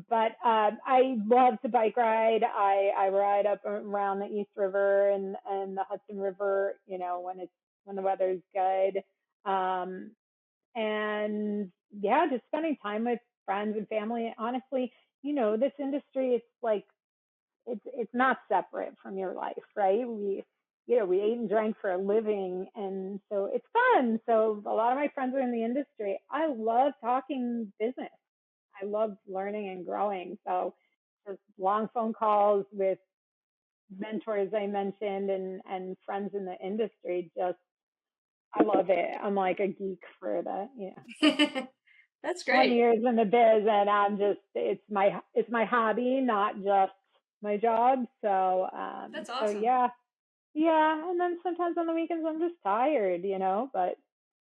But I love to bike ride. I ride up around the East River and the Hudson River, when the weather's good. And yeah, just spending time with friends and family. Honestly, this industry, it's like it's not separate from your life, right? We ate and drank for a living, and so it's fun. So a lot of my friends are in the industry. I love talking business. I love learning and growing. So just long phone calls with mentors I mentioned and friends in the industry. Just I love it. I'm like a geek for that. That's 20 great. years in the biz, and it's my hobby, not just my job. So That's so awesome. yeah, and then sometimes on the weekends I'm just tired, but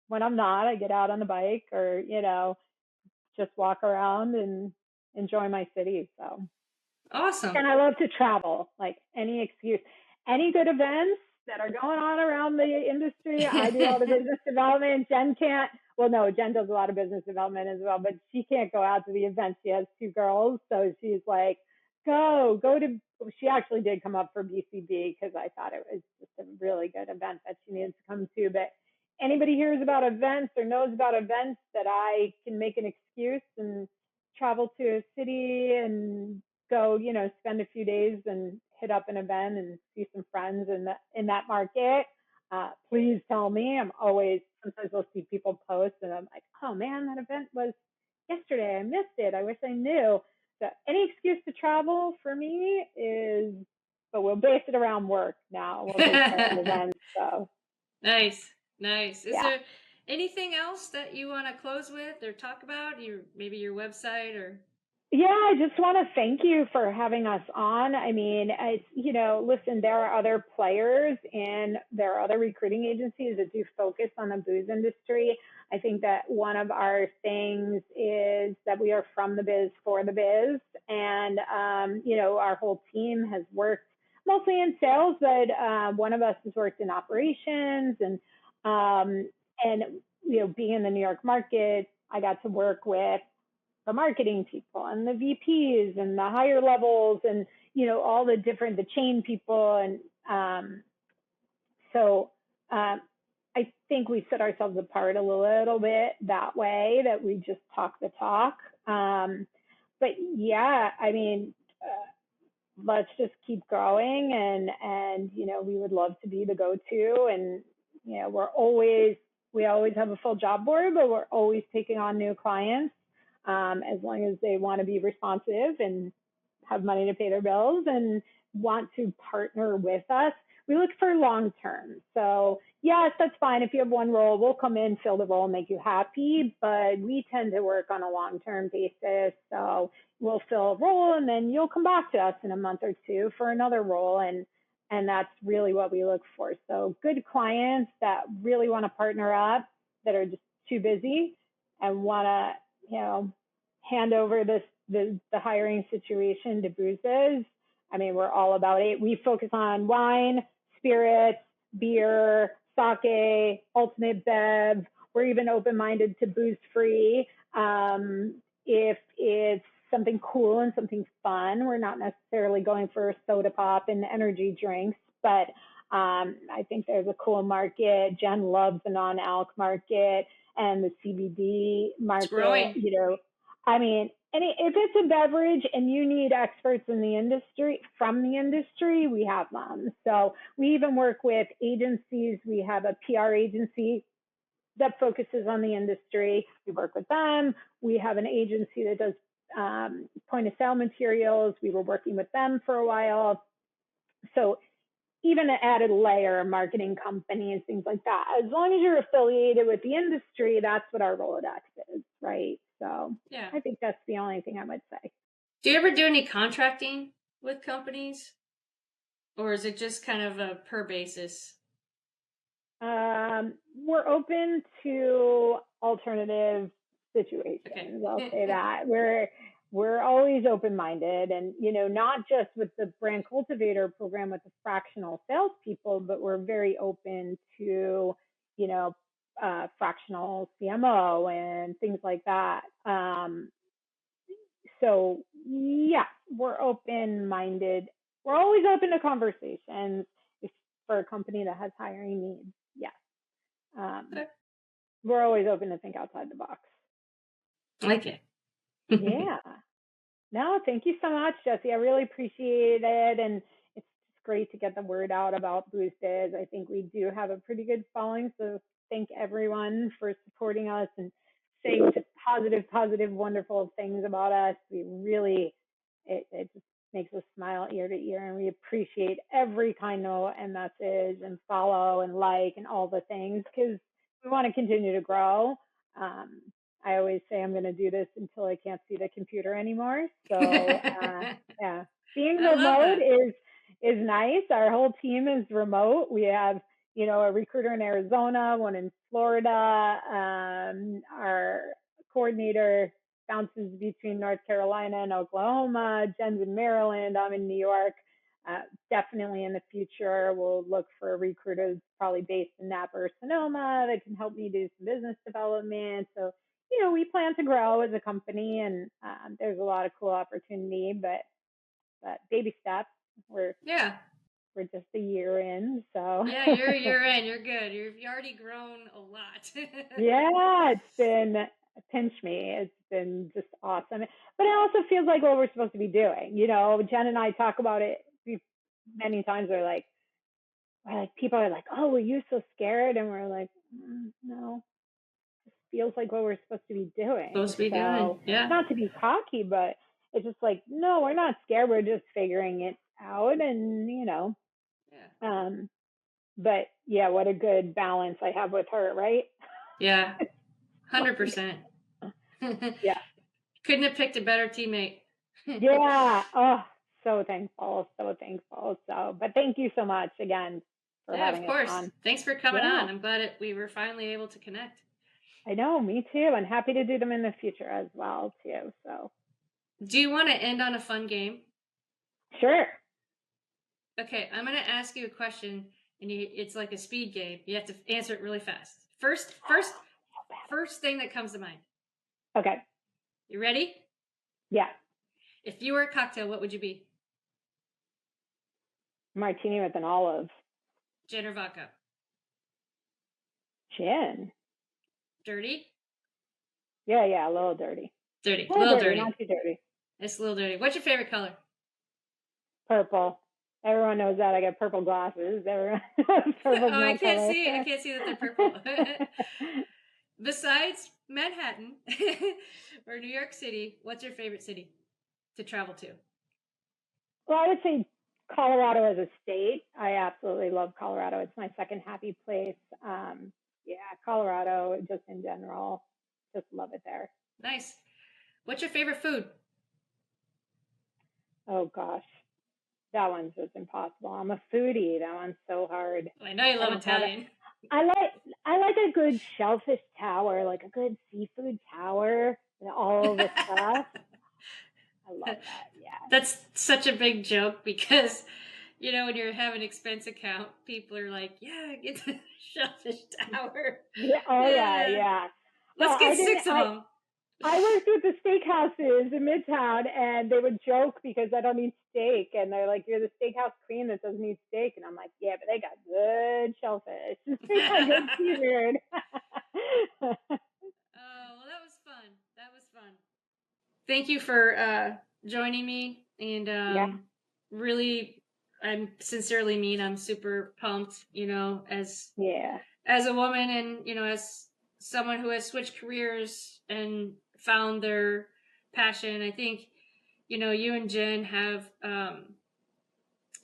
when I'm not, I get out on the bike or just walk around and enjoy my city. So, Awesome. and I love to travel, like any excuse, any good events that are going on around the industry. I do all the business development. Jen can't. Well, no, Jen does a lot of business development as well, but she can't go out to the events. She has two girls, so she's like, go to. She actually did come up for BCB because I thought it was just a really good event that she needs to come to. But anybody hears about events or knows about events that I can make an excuse and travel to a city and go, spend a few days and hit up an event and see some friends in that market, please tell me. Sometimes I'll see people post and I'm like, oh man, that event was yesterday. I missed it. I wish I knew. So any excuse to travel for me is, but we'll base it around work now. We'll take care of events. So Nice. Nice. Is yeah. there anything else that you want to close with or talk about? Maybe your website or Yeah, I just want to thank you for having us on. I mean, listen, there are other players and there are other recruiting agencies that do focus on the booze industry. I think that one of our things is that we are from the biz for the biz. And, our whole team has worked mostly in sales, but one of us has worked in operations and being in the New York market, I got to work with the marketing people and the VPs and the higher levels and all the chain people and so I think we set ourselves apart a little bit that way, that we just talk the talk. But yeah, I mean, let's just keep growing and we would love to be the go-to. And we always have a full job board, but we're always taking on new clients, as long as they want to be responsive and have money to pay their bills and want to partner with us. We look for long term. So yes, that's fine. If you have one role, we'll come in, fill the role, make you happy, but we tend to work on a long term basis. So we'll fill a role and then you'll come back to us in a month or two for another role. And that's really what we look for. So good clients that really want to partner up, that are just too busy and want to, hand over the hiring situation to boozes. I mean, we're all about it. We focus on wine, spirits, beer, sake, ultimate bev. We're even open-minded to booze-free. If it's something cool and something fun, we're not necessarily going for soda pop and energy drinks, but I think there's a cool market. Jen loves the non-alc market and the CBD market. It's growing. You know, I mean, if it's a beverage and you need experts in the industry, from the industry, we have them. So we even work with agencies. We have a PR agency that focuses on the industry. We work with them. We have an agency that does point of sale materials. We were working with them for a while. So even an added layer of marketing companies, things like that. As long as you're affiliated with the industry, that's what our Rolodex is, right? So yeah, I think that's the only thing I would say. Do you ever do any contracting with companies? Or is it just kind of a per basis? We're open to alternative situations. Okay. I'll say that. We're always open-minded, and not just with the brand cultivator program with the fractional salespeople, but we're very open to fractional CMO and things like that. So yeah, we're open-minded. We're always open to conversations for a company that has hiring needs. Yes. Okay. We're always open to think outside the box. Okay. Yeah. No, thank you so much, Jessie. I really appreciate it. And it's great to get the word out about Booze Biz. I think we do have a pretty good following. So thank everyone for supporting us and saying positive, wonderful things about us. We really, it just makes us smile ear to ear. And we appreciate every kind note and message and follow and like and all the things because we want to continue to grow. I always say I'm going to do this until I can't see the computer anymore. So yeah, being remote is nice. Our whole team is remote. We have a recruiter in Arizona, one in Florida. Our coordinator bounces between North Carolina and Oklahoma. Jen's in Maryland. I'm in New York. Definitely in the future, we'll look for recruiters probably based in Napa or Sonoma that can help me do some business development. So we plan to grow as a company, and there's a lot of cool opportunity, but baby steps. We're just a year in, so yeah, you're a year in. You're good. You've already grown a lot. Yeah, it's been pinch me. It's been just awesome, but it also feels like what we're supposed to be doing. Jen and I talk about it many times. We're like people are like, "Oh, were you so scared?" And we're like, "No." Feels like what we're supposed to be doing. Supposed to be doing, yeah. Not to be cocky, but it's just like, no, we're not scared. We're just figuring it out, and yeah. But yeah, what a good balance I have with her, right? Yeah, 100%. Yeah, couldn't have picked a better teammate. Yeah. Oh, so thankful. So, but thank you so much again for having us on. Of course. Thanks for coming on. I'm glad we were finally able to connect. I know, me too. I'm happy to do them in the future as well, too. So, do you want to end on a fun game? Sure. Okay, I'm going to ask you a question, and it's like a speed game. You have to answer it really fast. First thing that comes to mind. Okay. You ready? Yeah. If you were a cocktail, what would you be? Martini with an olive. Gin or vodka? Gin. Dirty? Yeah, a little dirty. Dirty. A little dirty. Not too dirty. It's a little dirty. What's your favorite color? Purple. Everyone knows that. I got purple glasses. Purple's I can't color. see. I can't see that they're purple. Besides Manhattan or New York City, what's your favorite city to travel to? Well, I would say Colorado as a state. I absolutely love Colorado. It's my second happy place. Colorado, just in general, just love it there. Nice. What's your favorite food? Oh gosh, that one's just impossible. I'm a foodie. That one's so hard. Well, I know you love Italian. I like a good shellfish tower, like a good seafood tower, and all the stuff. I love that. Yeah. That's such a big joke because, when you have an expense account, people are like, yeah, get the shellfish tower. Yeah. Oh, yeah. Let's get 6 of them. I worked with the steakhouses in Midtown, and they would joke because I don't eat steak, and they're like, "You're the steakhouse queen that doesn't eat steak," and I'm like, "Yeah, but they got good shellfish. They got good seafood." Oh, well, that was fun. That was fun. Thank you for joining me, and really, I'm sincerely mean. I'm super pumped, as a woman, and as someone who has switched careers and found their passion. I think you and Jen have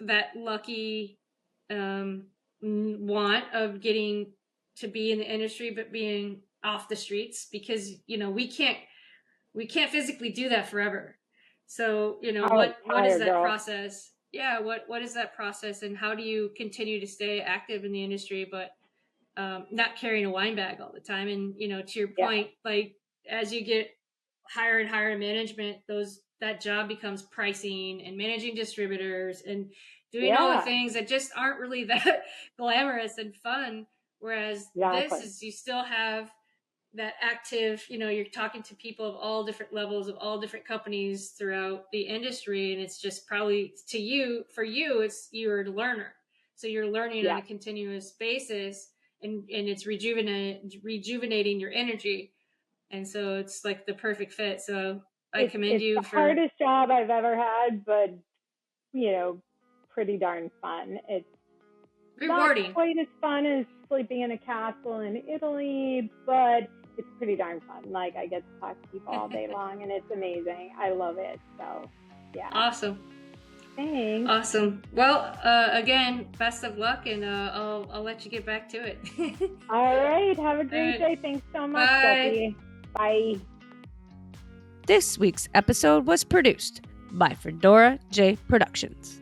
that lucky want of getting to be in the industry but being off the streets, because we can't physically do that forever. So what is that process? Yeah, what is that process, and how do you continue to stay active in the industry but not carrying a wine bag all the time? And to your point, like as you get higher and higher in management, that job becomes pricing and managing distributors and doing all the things that just aren't really that glamorous and fun. Whereas this is, you still have that active, you're talking to people of all different levels, of all different companies throughout the industry. And it's just probably for you, it's you're a learner. So you're learning on a continuous basis, and it's rejuvenating your energy. And so it's like the perfect fit. So I commend you for the hardest job I've ever had, but pretty darn fun. It's rewarding. Not quite as fun as sleeping in a castle in Italy, but it's pretty darn fun. Like, I get to talk to people all day long, and it's amazing. I love it. So, yeah. Awesome. Thanks. Awesome. Well, again, best of luck, and I'll let you get back to it. All right. Have a great day. Thanks so much, Becky. Bye. This week's episode was produced by Fedora J Productions.